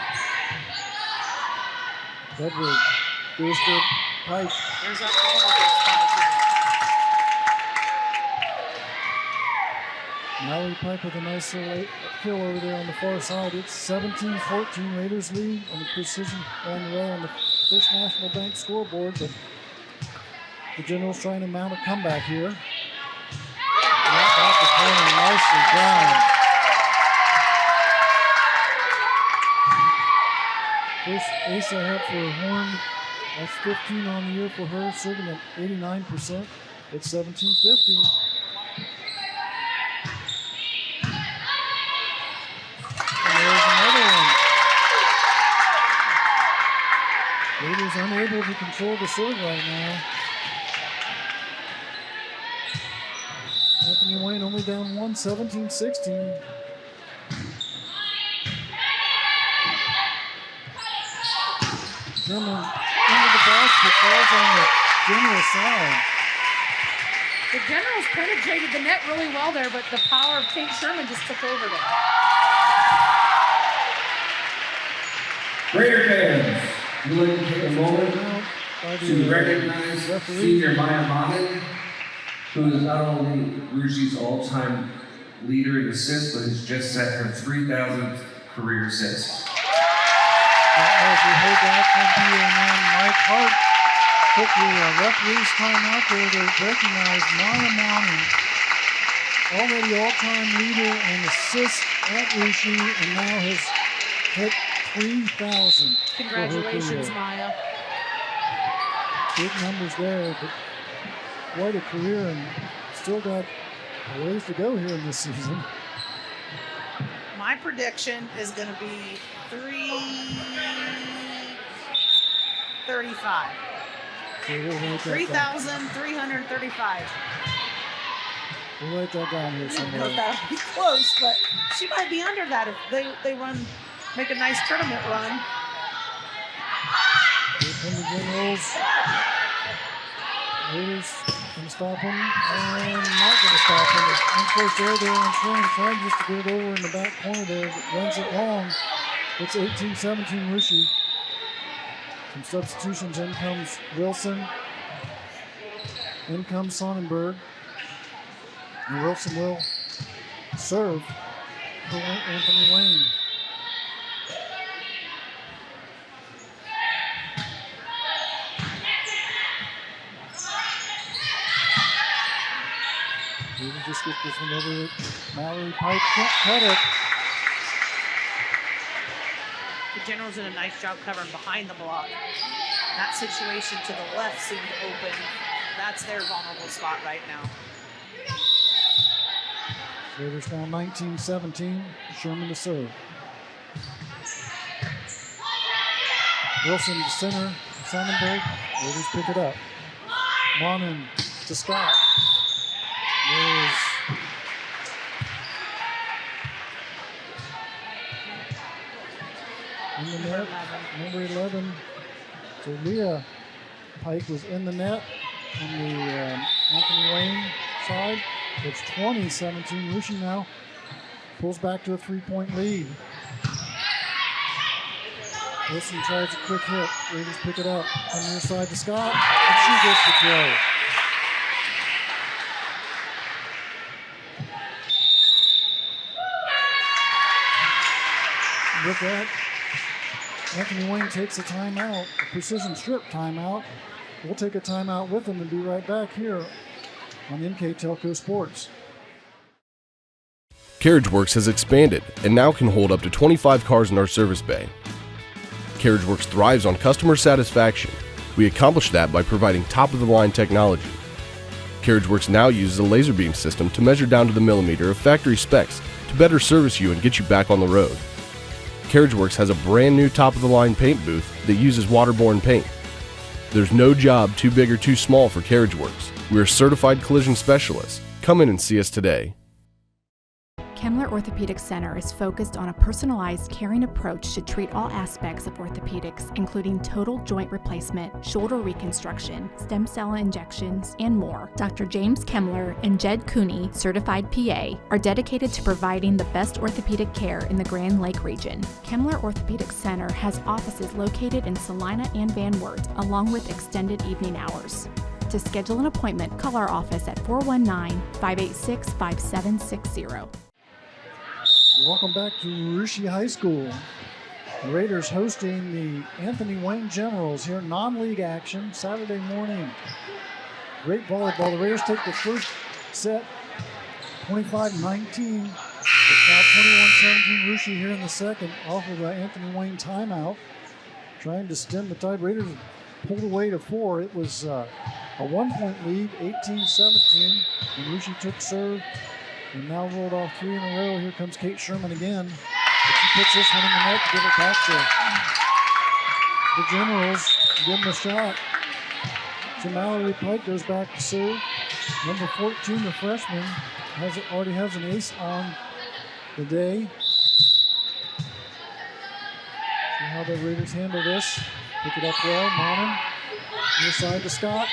Edward goes to Pike. There's that spot again. Mallory Pike with a nice little kill over there on the far side. It's 17-14. Raiders lead on the precision on the way on the First National Bank scoreboard, but the Generals trying to mount a comeback here. Off the corner, nicely down. First ace I have for Horn. That's 15 on the year for her, serving at 89%. It's 17-15. And there's another one. Raiders unable to control the serve right now. Anthony Wayne only down 1, 17-16. Sherman into the box, but falls on the General side. The Generals penetrated the net really well there, but the power of Kate Sherman just took over there. Raider fans, we'd like to take a moment to recognize senior Maya Monin, who is not only Rushi's all-time leader in assists, but has just set her 3,000th career assist. As we heard that from PA9 Mike Hart, quickly a referee's timeout there to recognize Maya Monin, already all-time leader in assists at Rushi, and now has hit 3,000. Congratulations, Maya. Big numbers there, but quite a career, and still got a ways to go here in this season. My prediction is going to be 335. So we'll write that 3,335. We'll write that down here I don't know somewhere. if that'll be close, but she might be under that if they make a nice tournament run. Here come the Generals. Raiders gonna stop him, and not gonna stop him. Unforced there on swing, trying just to get it over in the back corner there, but runs it long. It's 18-17 Rushi. Some substitutions. In comes Wilson. In comes Sonnenberg. And Wilson will serve for Anthony Wayne. We can just get this one over it. Mallory Pike can't cut it. The Generals did a nice job covering behind the block. That situation to the left seemed open. That's their vulnerable spot right now. Raiders now 19-17. Sherman to serve. Wilson to center. Sonnenberg. Raiders pick it up. Monin to Scott. There's in the net, number 11. So Leah Pike was in the net on the Anthony Wayne side. It's 20-17. Rushi now pulls back to a 3-point lead. Wilson tries a quick hit. Raiders pick it up on the near side to Scott, and she gets the throw. With that, Anthony Wayne takes a timeout, a precision strip timeout. We'll take a timeout with him and be right back here on NKTelco Sports. CarriageWorks has expanded and now can hold up to 25 cars in our service bay. CarriageWorks thrives on customer satisfaction. We accomplish that by providing top-of-the-line technology. CarriageWorks now uses a laser beam system to measure down to the millimeter of factory specs to better service you and get you back on the road. CarriageWorks has a brand new top-of-the-line paint booth that uses waterborne paint. There's no job too big or too small for CarriageWorks. We're certified collision specialists. Come in and see us today. Kemmler Orthopedic Center is focused on a personalized, caring approach to treat all aspects of orthopedics, including total joint replacement, shoulder reconstruction, stem cell injections, and more. Dr. James Kemmler and Jed Cooney, certified PA, are dedicated to providing the best orthopedic care in the Grand Lake region. Kemmler Orthopedic Center has offices located in Salina and Van Wert, along with extended evening hours. To schedule an appointment, call our office at 419-586-5760. Welcome back to Russia High School. The Raiders hosting the Anthony Wayne Generals here in non-league action Saturday morning. Great volleyball. The Raiders take the first set 25-19. It's now 21-17 Russia here in the second off of the Anthony Wayne timeout. Trying to stem the tide. Raiders pulled away to 4. It was a 1-point lead, 18-17. And Russia took serve. And now rolled off 3 in a row. Here comes Kate Sherman again. But she puts this one in the net to give it back to the Generals. Give them a shot. So Mallory Pike goes back to serve. Number 14, the freshman, already has an ace on the day. See how the Raiders handle this. Pick it up well. Monin. Near side to Scott.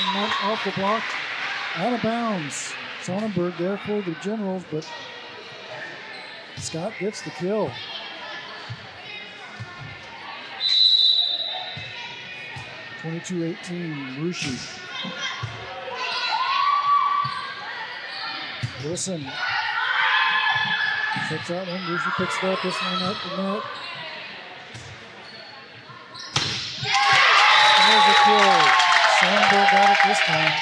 And not off the block. Out of bounds. Sonnenberg there for the Generals, but Scott gets the kill. (22-18) Russia. Wilson sets that one. Russia picks it up. This one up the net. There's a kill. Sonnenberg got it this time.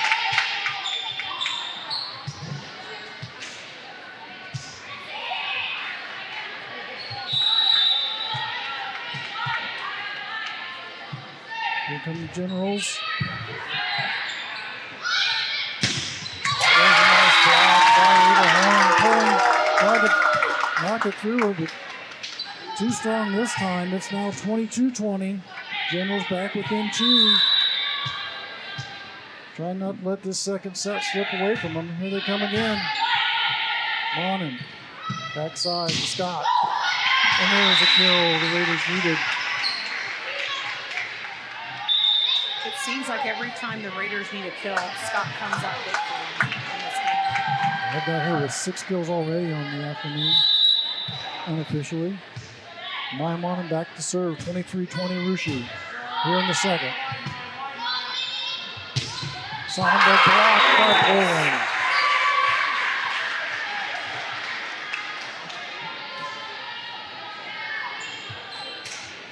Here come the Generals. There's a nice block by Rita Horn. Tried to knock it through her, but too strong this time. It's now 22-20. Generals back within 2. Trying not to let this second set slip away from them. Here they come again. Monin. Backside to Scott. And there's a kill the Raiders needed. It seems like every time the Raiders need a kill, Scott comes up big for them in this game. I've got her with 6 kills already on the afternoon, unofficially. Monin back to serve, 23-20 Russia. Here in the second. Sonnenberg blocked by Poland.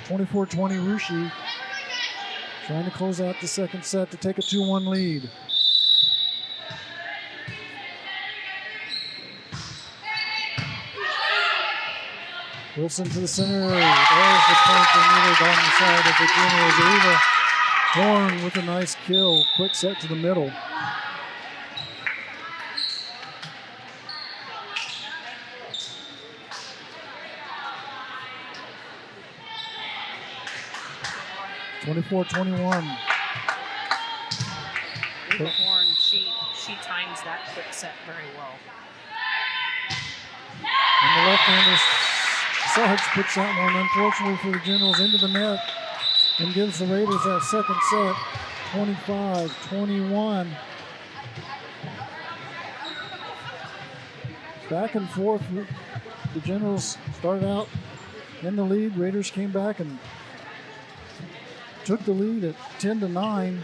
(24-20) Russia. Trying to close out the second set to take a 2-1 lead. Wilson to the center. There's the point they needed on the side of the Generals. Eva Horn with a nice kill. Quick set to the middle. (24-21). Eva Horn, she times that quick set very well. And the left-hander Suggs puts that one, unfortunately for the Generals, into the net and gives the Raiders that second set, 25-21. Back and forth. The Generals started out in the lead. Raiders came back and took the lead at 10-9.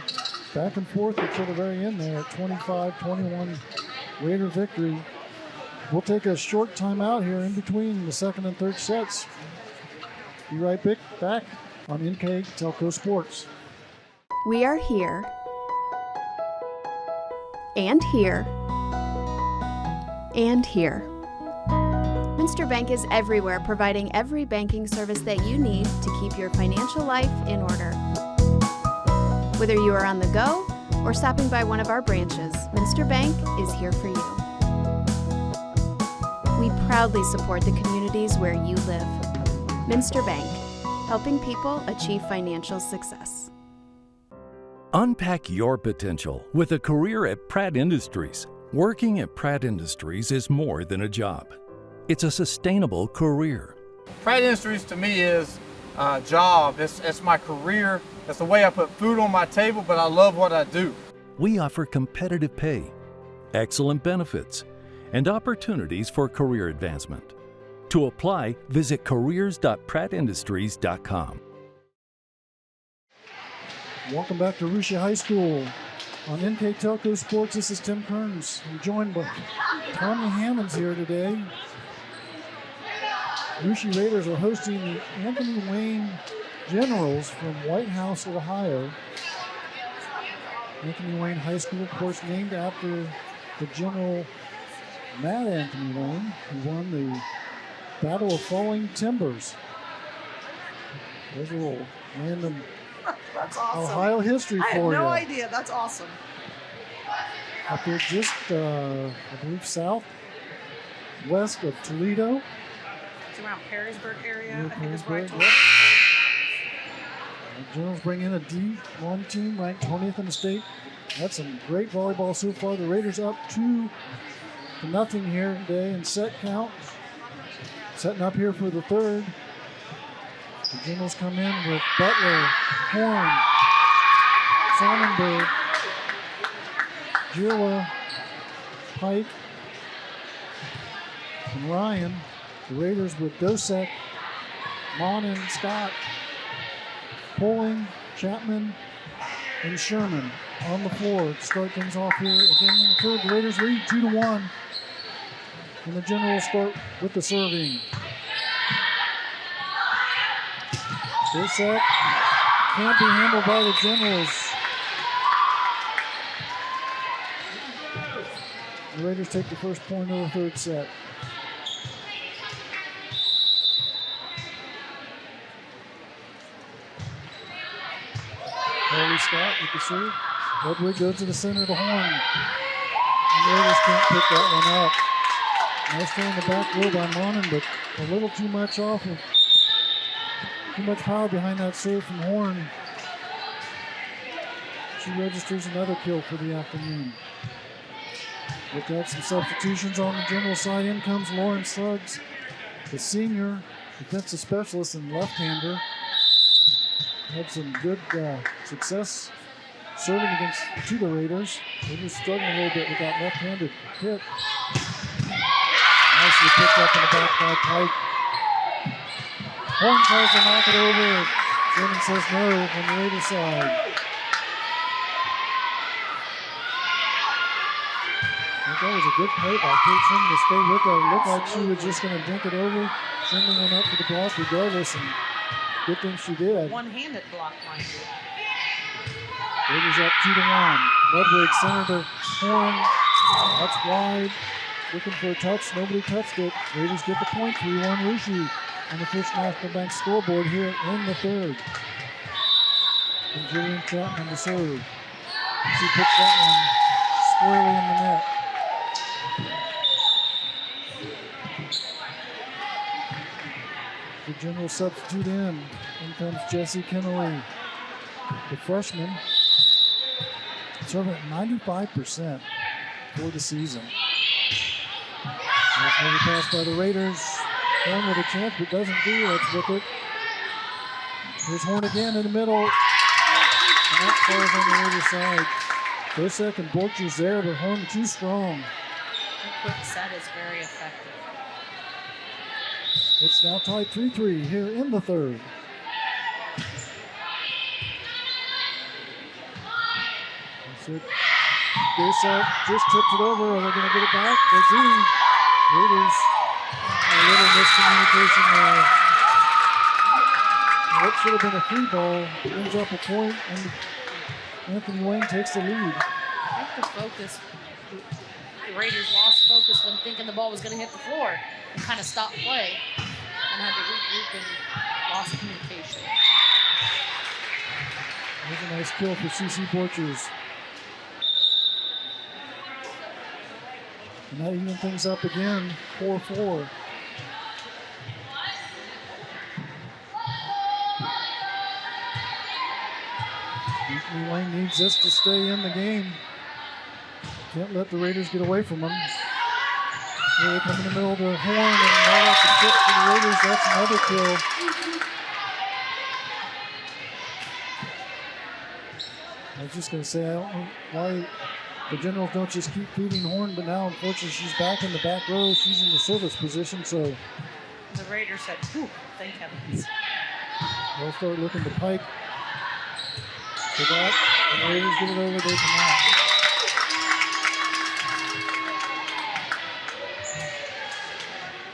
Back and forth until the very end there at 25-21 Raider victory. We'll take a short timeout here in between the second and third sets. Be right back on NKTelco Sports. We are here, and here, and here. Minster Bank is everywhere, providing every banking service that you need to keep your financial life in order. Whether you are on the go or stopping by one of our branches, Minster Bank is here for you. We proudly support the communities where you live. Minster Bank, helping people achieve financial success. Unpack your potential with a career at Pratt Industries. Working at Pratt Industries is more than a job. It's a sustainable career. Pratt Industries to me is a job. It's my career. It's the way I put food on my table, but I love what I do. We offer competitive pay, excellent benefits, and opportunities for career advancement. To apply, visit careers.prattindustries.com. Welcome back to Russia High School. On NKTelco Sports, this is Tim Kearns. I'm joined by Tommy Hammonds here today. Russia Raiders are hosting the Anthony Wayne Generals from White House, Ohio. Anthony Wayne High School, of course, named after the General Matt Anthony Wayne, who won the Battle of Falling Timbers. There's a little random That's awesome. Ohio history I had for you. no idea. That's awesome. Up there just, I believe, south west of Toledo. It's around Perrysburg area. Near I think is where I Perrysburg, told yep. you. The Generals bring in a D1 team ranked 20th in the state. That's some great volleyball so far. The Raiders up 2-0 here today in set count. Setting up here for the third. The Generals come in with Butler, Horn, Sonnenberg, Gila, Pike, and Ryan. The Raiders with Dosek, Monin, Scott, Poling, Chapman, and Sherman on the floor to start things off here. Again in the third, the Raiders lead 2-1. And the Generals start with the serving. Dosek can't be handled by the Generals. The Raiders take the first point of the third set. Harley Scott with the serve. Ludwig goes to the center of the horn. And the Raiders can't pick that one up. Nice throw in the back row by Monin, but a little too much off of too much power behind that serve from Horn. She registers another kill for the afternoon. With that, some substitutions on the General side. In comes Lauren Suggs, the senior defensive specialist and left-hander. Had some good success serving against the Raiders. They're just struggling a little bit with that left-handed hit. Nicely picked up in the back by Pike. Horn tries to knock it over. Sherman says no on the Raiders side. I think that was a good play by Kate Sherman to stay with that. It looked like she was just going to dink it over. Sherman went up for the block regardless, and good thing she did. One-handed block, mind you. Raiders up 2-1. Ludwig center to Horn. That's wide. Looking for a touch. Nobody touched it. Raiders get the point. 3-1 Russia on the First National Bank scoreboard here in the third. And Jillian Chapman to serve. She puts that one squarely in the net. The General substitute in. In comes Jessie Kennelly, the freshman. Serving at 95% for the season. That's another pass by the Raiders. Horn with a chance, but doesn't do much with it. Here's Horn again in the middle. And that falls on the Raiders side. Dosek and Borcher's there, but Horn too strong. The quick set is very effective. It's now tied 3-3 here in the third. Dosek just tipped it over. Are they going to get it back? They do. Raiders, a little miscommunication there. What should have been a free ball ends up a point, and Anthony Wayne takes the lead. I think the focus, the Raiders lost focus when thinking the ball was going to hit the floor and kind of stopped play and had to regroup and lost communication. There's a nice kill for CC Borchers. And that even things up again, 4-4. In Anthony Wayne needs this to stay in the game. Can't let the Raiders get away from them. Here they come in the middle of the horn, and right off the tip for the Raiders. That's another kill. I was just going to say, I don't know why the Generals don't just keep feeding Horn, but now, unfortunately, she's back in the back row. She's in the service position, so The Raiders said, whew, thank heavens. they'll start looking to Pike for that. And the Raiders get it over, they come out.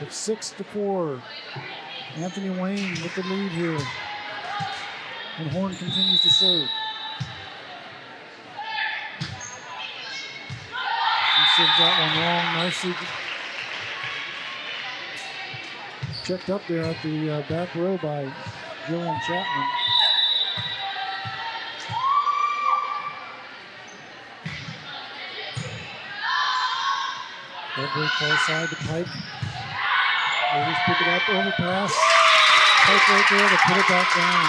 It's 6-4. Anthony Wayne with the lead here. And Horn continues to serve. He sends that one long. Nicely checked up there at the back row by Jillian Chapman. That break far side to Pike. Raiders pick it up, overpass. Pike right there to put it back down.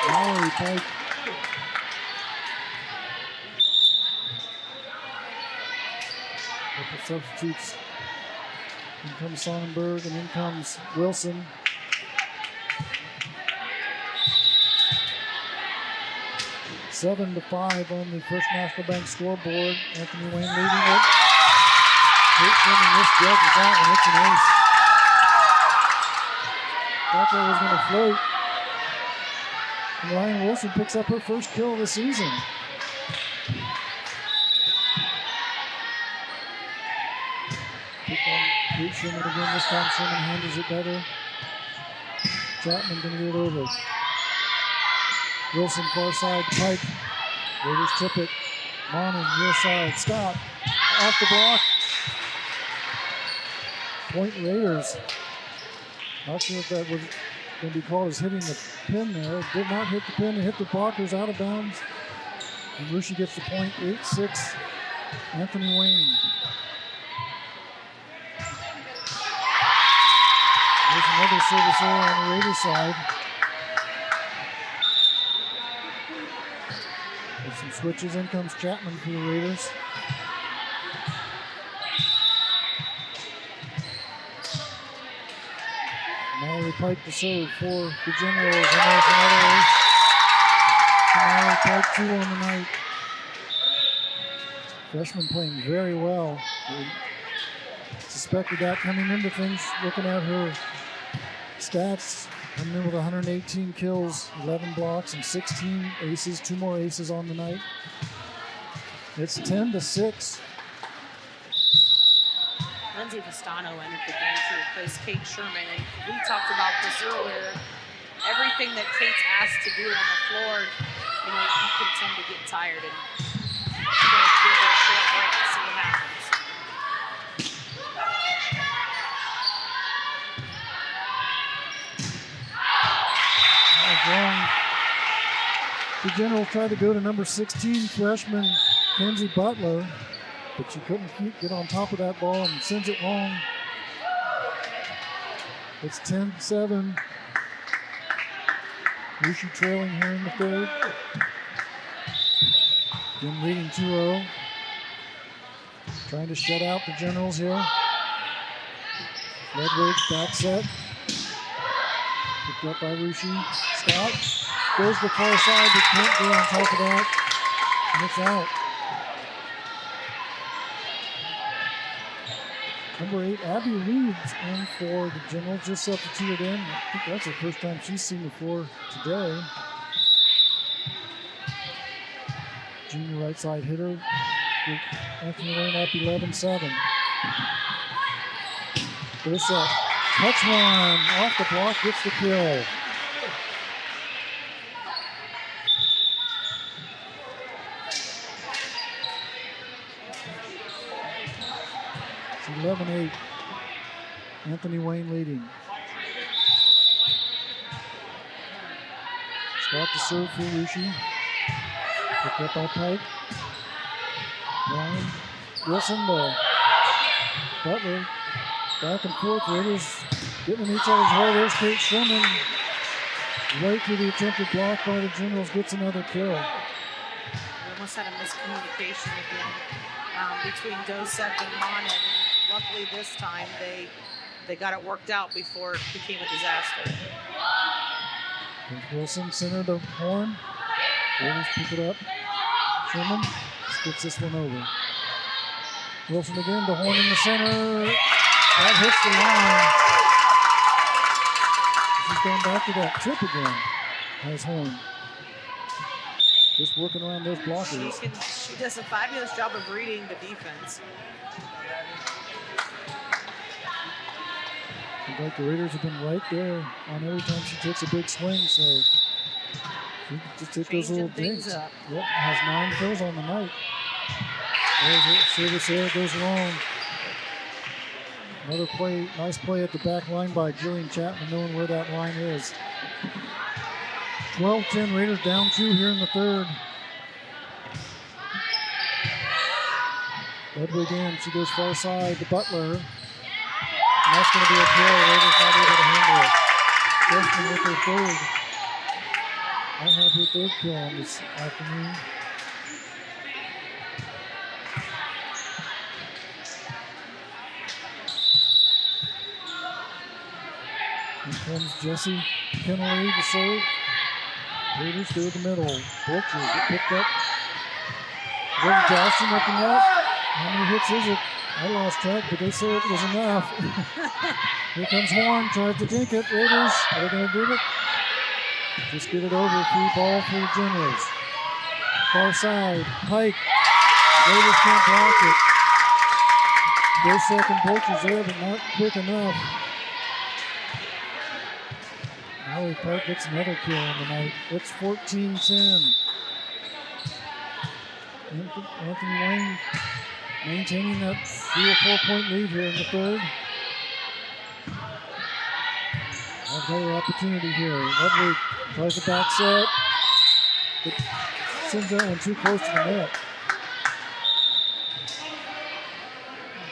Mallory Pike. Couple substitutes. In comes Sonnenberg and in comes Wilson. Seven to 5 on the First National Bank scoreboard. Anthony Wayne leading it. Hitchman and misjudges that one. It's an ace. Thought that was going to float. And Ryan Wilson picks up her first kill of the season. Pick on Kate Sherman again. This time Sherman handles it better. Chapman going to get it over. Wilson far side, Pike. Raiders tip it. Monin near side. Scott off the block. Point Raiders. Not sure if that was going to be called as hitting the pin there. It did not hit the pin. It hit the blockers out of bounds. And Rushi gets the point. 8-6. Anthony Wayne. There's another service error on the Raiders side. There's some switches. In comes Chapman for the Raiders. Mallory Pike to serve for the Generals. And there's another ace. Mallory Pike 2 on the night. Freshman playing very well. We suspected that coming into things, looking at her stats. Coming in with 118 kills, 11 blocks, and 16 aces. 2 more aces on the night. It's 10-6. Lindsay Vistano entered the game to replace Kate Sherman, and we talked about this earlier. Everything that Kate's asked to do on the floor, you can tend to get tired, and you're going to give her a short break and see what happens. That was wrong. The Generals tried to go to number 16 freshman Kenzie Butler, but she couldn't get on top of that ball and sends it long. It's 10-7. Rushi trailing here in the third. Again leading 2-0. Trying to shut out the Generals here. Ledwig back set. Picked up by Rushi. Scott goes to the far side, but can't get on top of that. And it's out. Number 8, Abby Reed's in for the Generals, just substituted in. I think that's the first time she's seen the floor today. Junior right side hitter. Anthony Wayne up 11-7. First set. Touch one. Off the block, gets the kill. It's 11-8. Anthony Wayne leading. Scott to serve for Rushi. Picked up by Pike. Ryan Wilson to Butler. Back and forth. Raiders getting in each other's way. There's Kate Sherman. Right through the attempted block by the Generals. Gets another kill. almost had a miscommunication again between Dosek and Monet. And luckily this time they got it worked out before it became a disaster. Wilson center to Horn. Raiders pick it up. Sherman gets this one over. Wilson again to Horn in the center. That hits the line. She's going back to that tip again. Has Horn. Just working around those blockers. She does a fabulous job of reading the defense. Seems like the Raiders have been right there on every time she takes a big swing, so she can just take those little dings. Yep, has 9 kills on the night. There's a service there, goes wrong. Another play, nice play at the back line by Jillian Chapman, knowing where that line is. 12-10, Raiders down 2 here in the third. Ludwig in, she goes far side to Butler. And that's going to be a kill. Raiders not able to handle it. Freshman with her third. Might have her third kill on this afternoon. Here comes Jessie Kennelly to serve. Raiders through the middle. Butcher get picked up. There's Johnson at the net. How many hits is it? I lost track, but they said it was enough. Here comes Horn, tries to dink it. Raiders, are they going to do it? Just get it over. Free ball for the Generals. Far side, Pike. Raiders can't block it. Their second Butcher's there, but not quick enough. Mallory Pike gets another kill on the night. It's 14-10. Anthony Wayne maintaining that 3 or 4 point lead here in the third. Another opportunity here. Ludwig tries the back set, but sends that one too close to the net.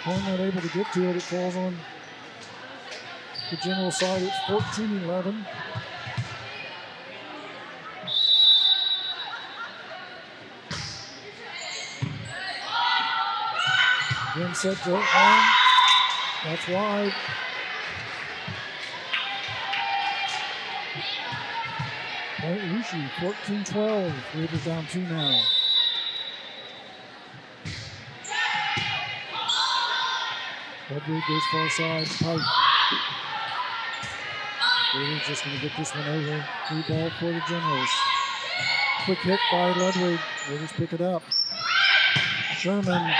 Horn not able to get to it. It falls on the General side. It's 14-11. Again set to Horn. That's wide. Point Rushi, 14-12. Raiders down 2 now. Ludwig goes far side. Pike. Raiders just going to get this one over. Free ball for the Generals. Quick hit by Ludwig. Raiders pick it up. Sherman.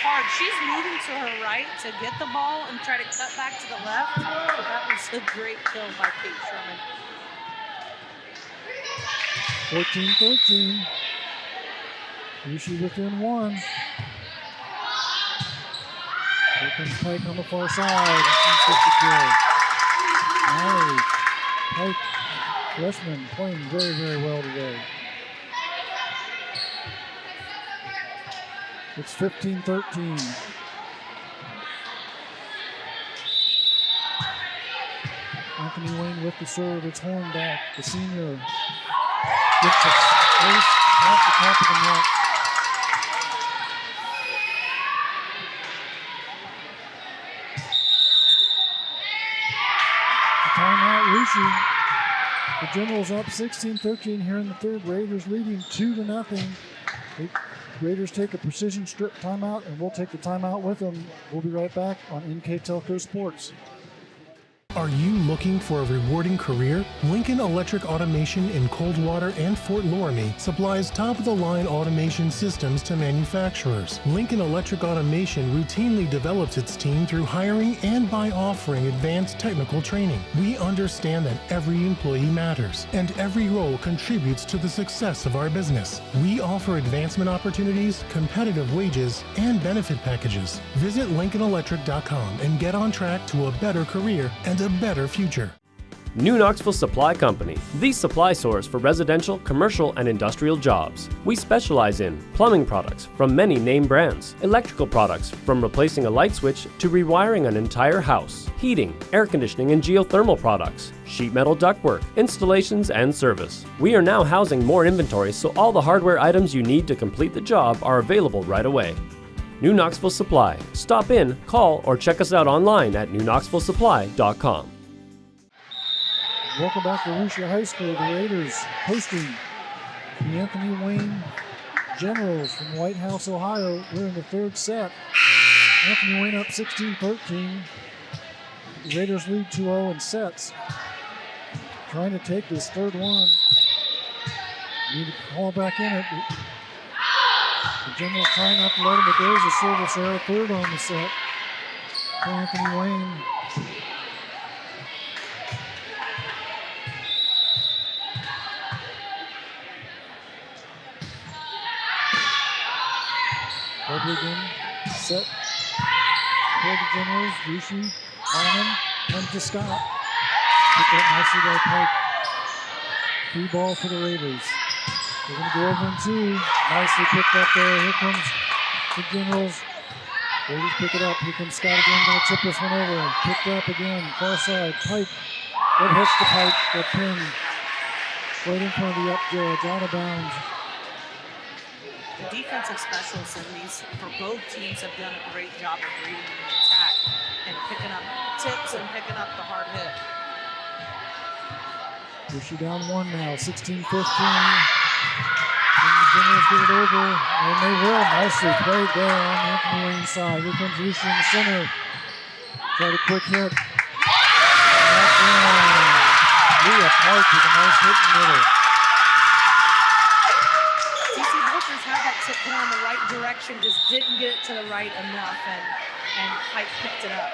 Hard. She's moving to her right to get the ball and try to cut back to the left. That was a great kill by Kate Sherman. 14-13. Rushi within 1. Here comes Pike on the far side. She's gets the kill. Mallory. Pike, freshman, playing very, very well today. It's 15-13. Anthony Wayne with the serve. It's Horn back. The senior gets a ace off the top of the net. The timeout, Rushi. The Generals up 16-13 here in the third. Raiders leading 2-0. Raiders take a precision strip timeout, and we'll take the timeout with them. We'll be right back on NKTelco Sports. Are you looking for a rewarding career? Lincoln Electric Automation in Coldwater and Fort Loramie supplies top-of-the-line automation systems to manufacturers. Lincoln Electric Automation routinely develops its team through hiring and by offering advanced technical training. We understand that every employee matters, and every role contributes to the success of our business. We offer advancement opportunities, competitive wages, and benefit packages. Visit LincolnElectric.com and get on track to a better career and a better future. New Knoxville Supply Company, the supply source for residential, commercial, and industrial jobs. We specialize in plumbing products from many name brands, electrical products from replacing a light switch to rewiring an entire house, heating, air conditioning, and geothermal products, sheet metal ductwork, installations, and service. We are now housing more inventory, so all the hardware items you need to complete the job are available right away. New Knoxville Supply. Stop in, call, or check us out online at newknoxvillesupply.com. Welcome back to Lucia High School. The Raiders hosting the Anthony Wayne Generals from White House, Ohio. We're in the third set. Anthony Wayne up 16-13. The Raiders lead 2-0 in sets. Trying to take this third one. Need to call back in it. The Generals trying not to let him, but there's a service error. Third on the set for Anthony Wayne. Again, set for the Generals. Rishi, Allen, comes to Scott. Picked up nicely by Pike. Free ball for the Raiders. They're going to go over in two. Nicely picked up there. Here comes the Generals. Raiders pick it up. Here comes Scott again. Going to tip this one over. Picked up again. Far side. Pike. That hits the Pike. That pin. Right in front of the up judge. Out of bounds. The defensive specialists in these for both teams have done a great job of reading the attack and picking up tips and picking up the hard hit. Rishi down one now, 16-15. Can the Generals get it over? And they will. Nicely played there on Anthony Wayne's side. Here comes Rishi in the center. Tried a quick hit. Knocked down. Leah Park with a nice hit in the middle. Had that tip going in the right direction, just didn't get it to the right enough, and Pike picked it up.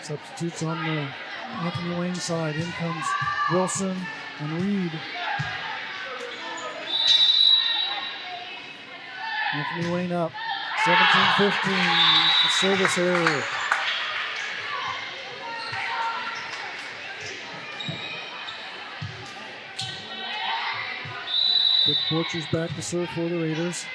Substitutes on the Anthony Wayne side. In comes Wilson and Reed. Anthony Wayne up, 17-15. The service error. Dick Borchers back to serve for the Raiders.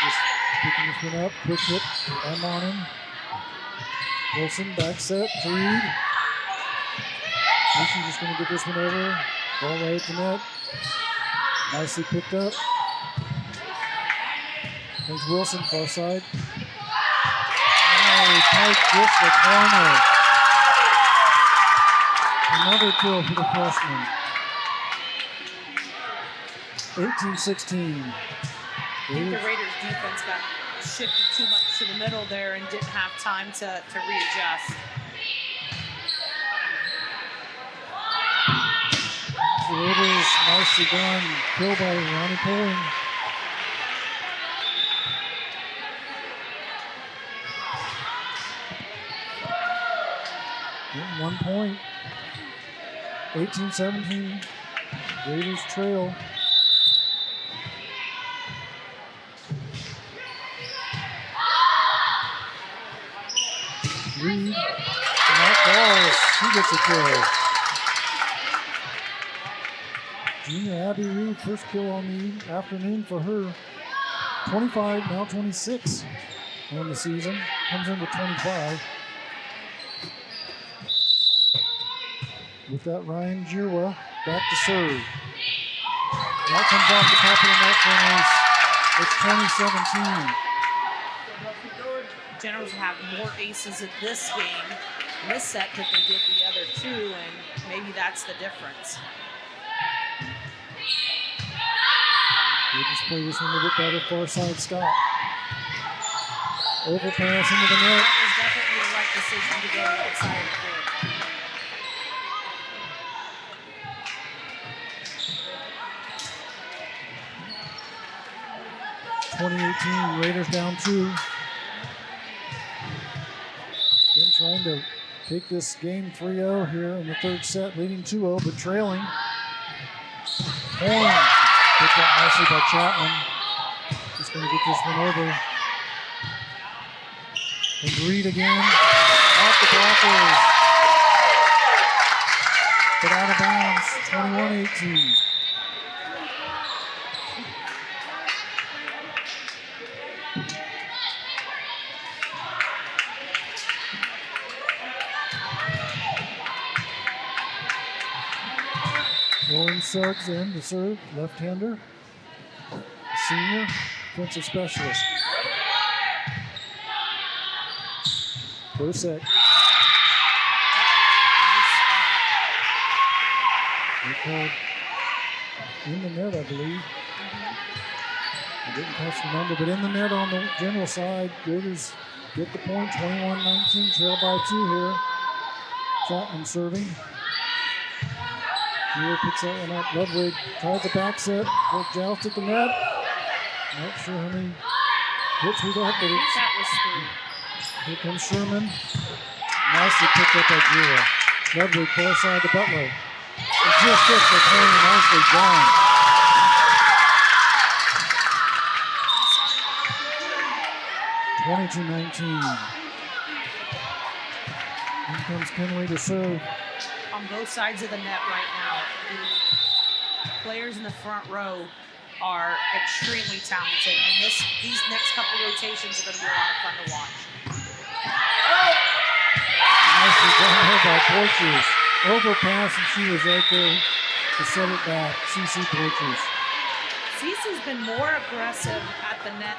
Just picking this one up. Quick hit. I'm on him. Wilson back set. Reed. Wilson just going to get this one over. Ball right at the net. Nicely picked up. There's Wilson far side. Oh, Pike gets the corner. Another kill for the freshman. 18-16. I think the Raiders defense got shifted too much to the middle there and didn't have time to readjust. The Raiders nicely done. Kill by Ronnie Pulling. Getting 1 point. 18-17. Raiders trail. Reed. That ball. She gets a kill. Junior Abby Reed, first kill on the afternoon for her. 25, now 26 on the season. Comes in with 25. With that, Ryan Jirwa back to serve. That comes off the top of the net for an ace. It's 20-17. Generals have more aces in this game, in this set, than they did the other two, and maybe that's the difference. They just play this one a bit better. Far side Scott. Overpass into the net. That was definitely the right decision to go to the outside of the court. 2018, Raiders down 2. Been trying to take this game 3-0 here in the third set, leading 2-0, but trailing. Horn picked up nicely by Chapman. Just going to get this one over. And Reed again. Off the blockers. But out of bounds. 21-18. Lauren Suggs in to serve, left-hander, senior defensive specialist. Brosek. Called in the net, I believe. I didn't catch the number, but in the net on the general side, Gators get the point, 21-19, trail by 2 here. Chapman serving. Here picks that one up. Ludwig tries the back set. Will joust at the net. Not sure how many hits we got, but it's, That was 3. here comes Sherman. Nicely picked up by Jewel. Ludwig far side to Butler. And just gets the corner nicely done. (22-19). Here comes Kinley to serve. On both sides of the net right now. The players in the front row are extremely talented, and these next couple rotations are going to be a lot of fun to watch. Nicely done here by Porches. Overpass, and she was right there to set it back. CC Porches. Cece's been more aggressive at the net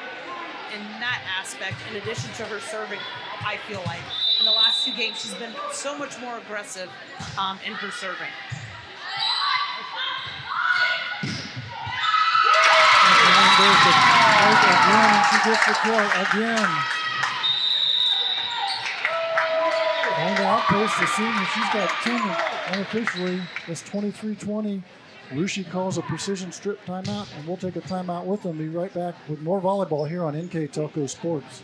in that aspect, in addition to her serving, I feel like. In the last 2 games, she's been so much more aggressive in her serving. Again, and she gets the kill again. On the outpost, the senior, she's got 10 unofficially. That's 23-20. Rushi calls a precision strip timeout, and we'll take a timeout with them. Be right back with more volleyball here on NKTelco Sports.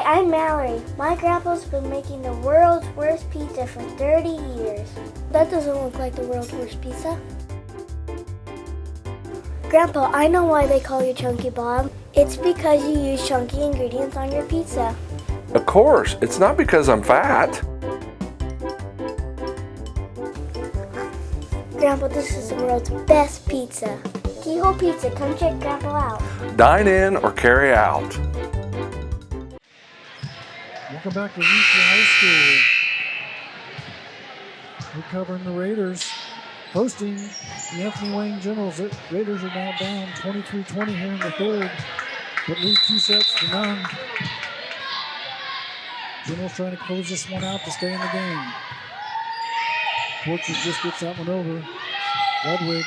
I'm Mallory. My grandpa's been making the world's worst pizza for 30 years. That doesn't look like the world's worst pizza. Grandpa, I know why they call you Chunky Bob. It's because you use chunky ingredients on your pizza. Of course, it's not because I'm fat. Grandpa, this is the world's best pizza. Keyhole Pizza, come check Grandpa out. Dine in or carry out. Welcome back to Reach High School. We're covering the Raiders, hosting the Anthony Wayne Generals. The Raiders are now down 23-20 here in the third, but lead 2-0. Generals trying to close this one out to stay in the game. Porches just gets that one over. Ludwig,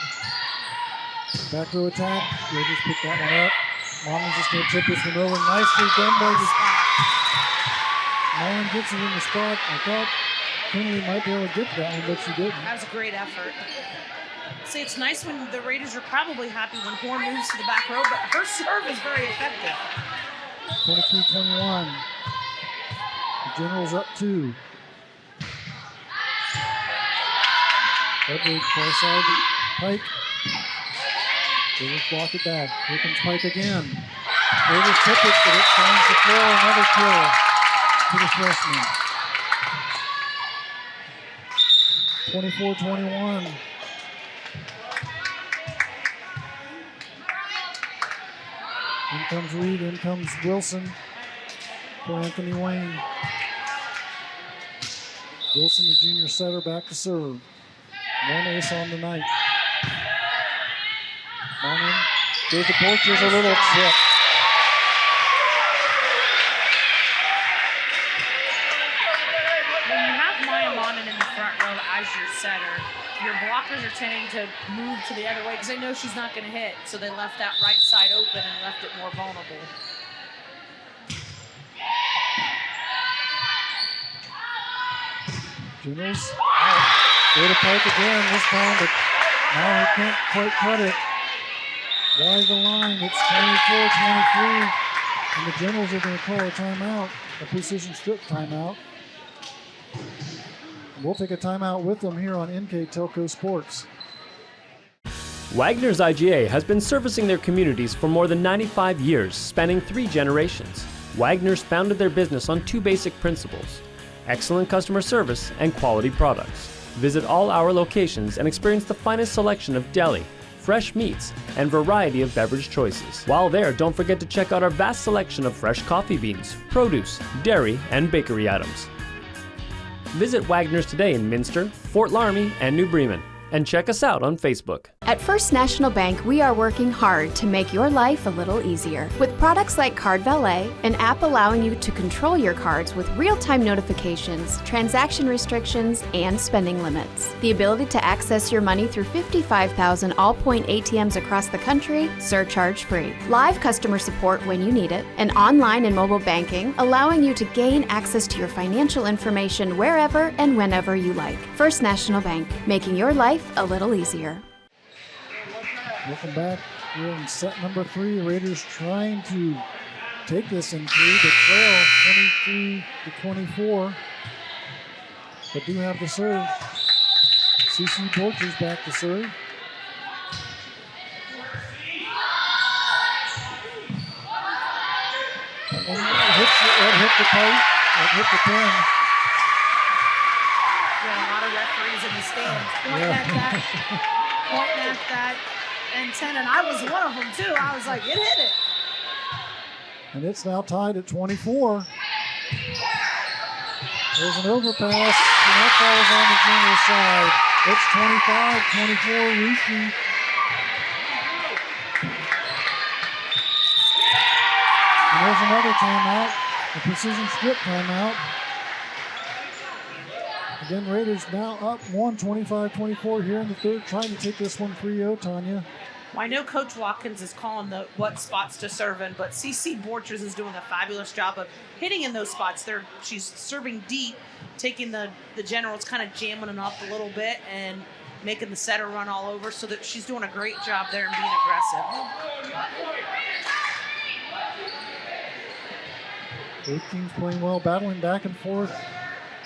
back row attack. Raiders pick that one up. Longman's just going to tip this one over. Nicely done by the Mullen gets it in the spot. I thought Kinley might be able to get to that one, but she didn't. That was a great effort. See, it's nice when the Raiders are probably happy when Horn moves to the back row, but her serve is very effective. 23-21. The Generals up 2. Edward far side, Pike. They just block it back. Here comes Pike again. Raiders tip it, but it finds the floor. Another kill to the freshman. 24-21. In comes Reed, in comes Wilson for Anthony Wayne. Wilson, the junior setter, back to serve. One ace on the night. Monin goes to Porches, a little trip. When you have Maya Monin in the front row as your setter, your blockers are tending to move to the other way because they know she's not going to hit, so they left that right side open and left it more vulnerable. Generals out. Go to Pike again this time, but now he can't quite cut it. Wide the line, it's 24-23. And the Generals are going to call a timeout, a precision strip timeout. We'll take a timeout with them here on NKTelco Sports. Wagner's IGA has been servicing their communities for more than 95 years, spanning 3 generations. Wagner's founded their business on 2 basic principles: excellent customer service and quality products. Visit all our locations and experience the finest selection of deli, fresh meats, and variety of beverage choices. While there, don't forget to check out our vast selection of fresh coffee beans, produce, dairy, and bakery items. Visit Wagner's today in Minster, Fort Laramie, and New Bremen. And check us out on Facebook. At First National Bank, we are working hard to make your life a little easier. With products like Card Valet, an app allowing you to control your cards with real-time notifications, transaction restrictions, and spending limits. The ability to access your money through 55,000 all-point ATMs across the country, surcharge-free. Live customer support when you need it. And online and mobile banking, allowing you to gain access to your financial information wherever and whenever you like. First National Bank, making your life a little easier. Welcome back. We're in set number 3. The Raiders trying to take this in 3, but trail 23-24. But do have to serve. CC Borchers back to serve. And it hit the pipe. It hit the pin. Yeah, a lot of referees in the stands pointing at that antenna, and I was one of them too. I was like, it hit it. And it's now tied at 24. There's an overpass, and that falls on the General side. It's 25-24, Rushi. And there's another timeout, a precision strip timeout. Again, Raiders now up 25-24 here in the third, trying to take this one 3-0, Tanya. Well, I know Coach Watkins is calling what spots to serve in, but CC Borchers is doing a fabulous job of hitting in those spots. She's serving deep, taking the Generals, kind of jamming them up a little bit and making the setter run all over, so that she's doing a great job there and being aggressive. Both teams playing well, battling back and forth.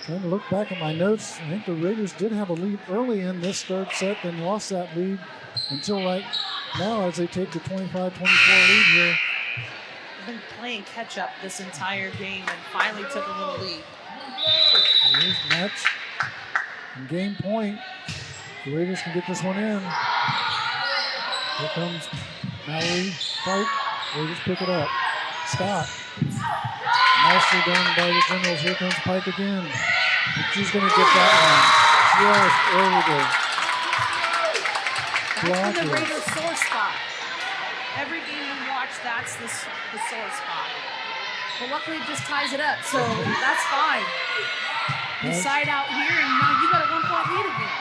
Trying to look back at my notes, I think the Raiders did have a lead early in this third set, then lost that lead until right now as they take the 25-24 lead here. They've been playing catch-up this entire game and finally took a little lead. So here's the match. And game point. The Raiders can get this one in. Here comes Mallory Pike. Raiders pick it up. Scott. Nicely done by the Generals. Here comes Pike again. And she's going to get that one. Yes, there we go. That's the Raiders' sore spot. Every game we watch, that's the sore spot. But luckily it just ties it up, so that's fine. You side out here, and now you got a 1-point lead again.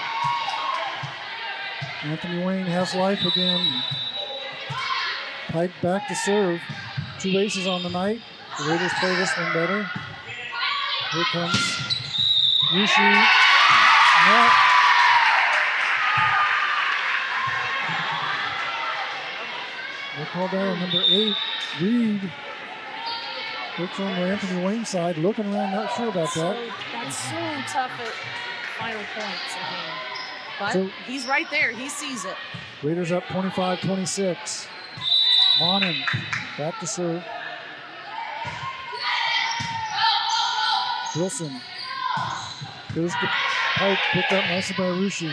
Anthony Wayne has life again. Pike back to serve. 2 aces on the night. The Raiders play this one better. Here comes Rishi. Net. They called that on number 8, Reed. Looks on the Anthony Wayne side, looking around, not sure about that. That's so tough at final points again. But So- he's right there. He sees it. Raiders up 25-26. Monin back to serve. Wilson. There's the Pike picked up nicely by Rushi.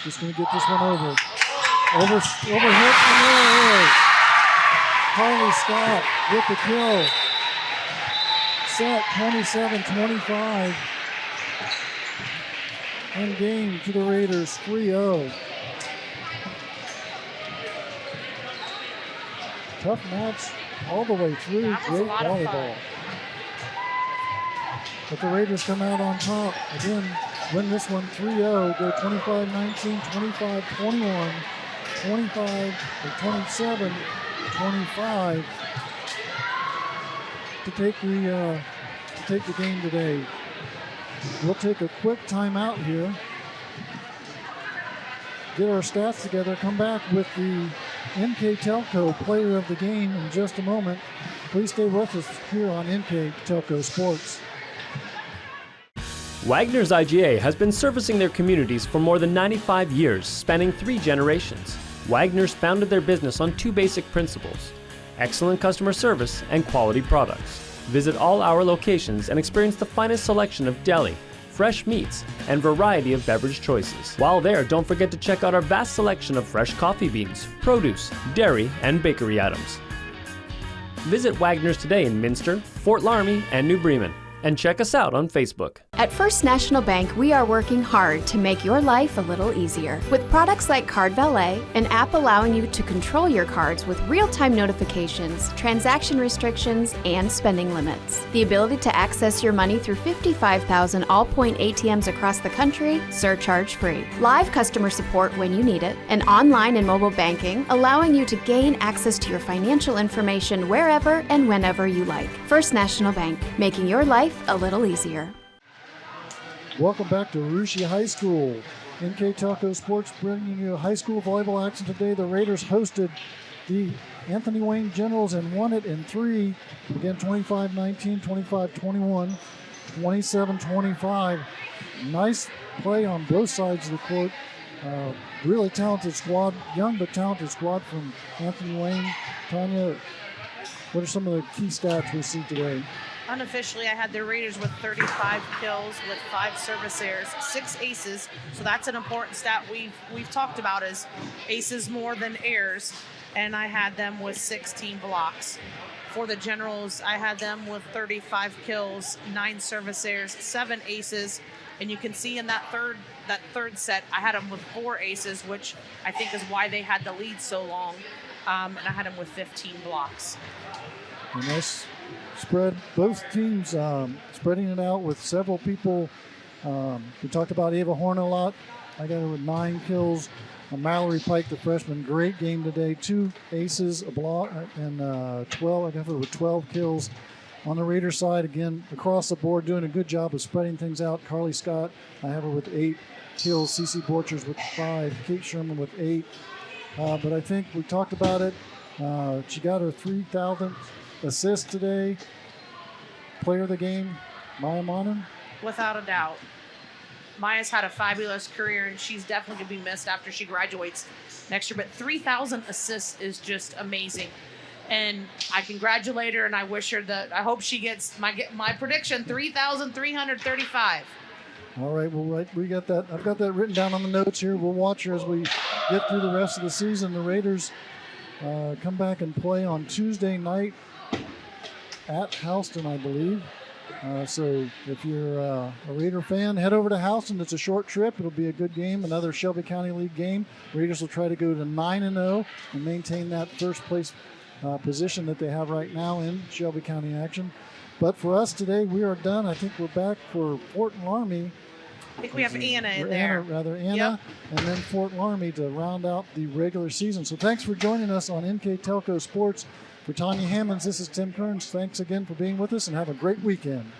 Just going to get this one over. Overhit, and there it is. Carly Scott with the kill. Set 27-25. And game to the Raiders, 3-0. Tough match all the way through. Great volleyball. But the Raiders come out on top. Again, win this one 3-0. Go 25-19, 25-21, 27-25 to take the game today. We'll take a quick timeout here, get our stats together, come back with the NKTelco player of the game in just a moment. Please stay with us here on NKTelco Sports. Wagner's IGA has been servicing their communities for more than 95 years, spanning 3 generations. Wagner's founded their business on 2 basic principles: excellent customer service and quality products. Visit all our locations and experience the finest selection of deli, fresh meats, and variety of beverage choices. While there, don't forget to check out our vast selection of fresh coffee beans, produce, dairy, and bakery items. Visit Wagner's today in Minster, Fort Laramie, and New Bremen, and check us out on Facebook. At First National Bank, we are working hard to make your life a little easier. With products like Card Valet, an app allowing you to control your cards with real-time notifications, transaction restrictions, and spending limits. The ability to access your money through 55,000 all-point ATMs across the country, surcharge-free. Live customer support when you need it, and online and mobile banking, allowing you to gain access to your financial information wherever and whenever you like. First National Bank, making your life a little easier. Welcome back to Arooshie High School. NKTelco Sports bringing you high school volleyball action today. The Raiders hosted the Anthony Wayne Generals and won it in 3. Again, 25-19, 25-21, 27-25. Nice play on both sides of the court. Really talented squad, young but talented squad from Anthony Wayne. Tanya, what are some of the key stats we see today? Unofficially, I had the Raiders with 35 kills with 5 service errors, 6 aces. So that's an important stat we've talked about, is aces more than errors. And I had them with 16 blocks. For the Generals, I had them with 35 kills, 9 service errors, 7 aces. And you can see in that third set, I had them with 4 aces, which I think is why they had the lead so long. And I had them with 15 blocks. A nice spread. Both teams spreading it out with several people. We talked about Ava Horn a lot. I got her with 9 kills. Mallory Pike, the freshman, great game today. 2 aces, a block, and 12. I got her with 12 kills. On the Raiders side, again, across the board, doing a good job of spreading things out. Carly Scott, I have her with 8 kills. Cece Borchers with 5. Kate Sherman with 8. But I think we talked about it. She got her 3,000th assist today. Player of the game, Maya Monin. Without a doubt. Maya's had a fabulous career, and she's definitely going to be missed after she graduates next year. But 3,000 assists is just amazing. And I congratulate her, and I wish her I hope she gets my prediction, 3,335. All right, well, we got that. I've got that written down on the notes here. We'll watch her as we get through the rest of the season. The Raiders come back and play on Tuesday night at Houston, I believe. So if you're a Raider fan, head over to Houston. It's a short trip. It'll be a good game, another Shelby County League game. Raiders will try to go to 9-0 and maintain that first place position that they have right now in Shelby County action. But for us today, we are done. I think we're back for Fort Laramie. I think we have Anna in there. Anna, yep. And then Fort Laramie to round out the regular season. So thanks for joining us on NKTelco Sports. For Tanya Hammonds, this is Tim Kearns. Thanks again for being with us, and have a great weekend.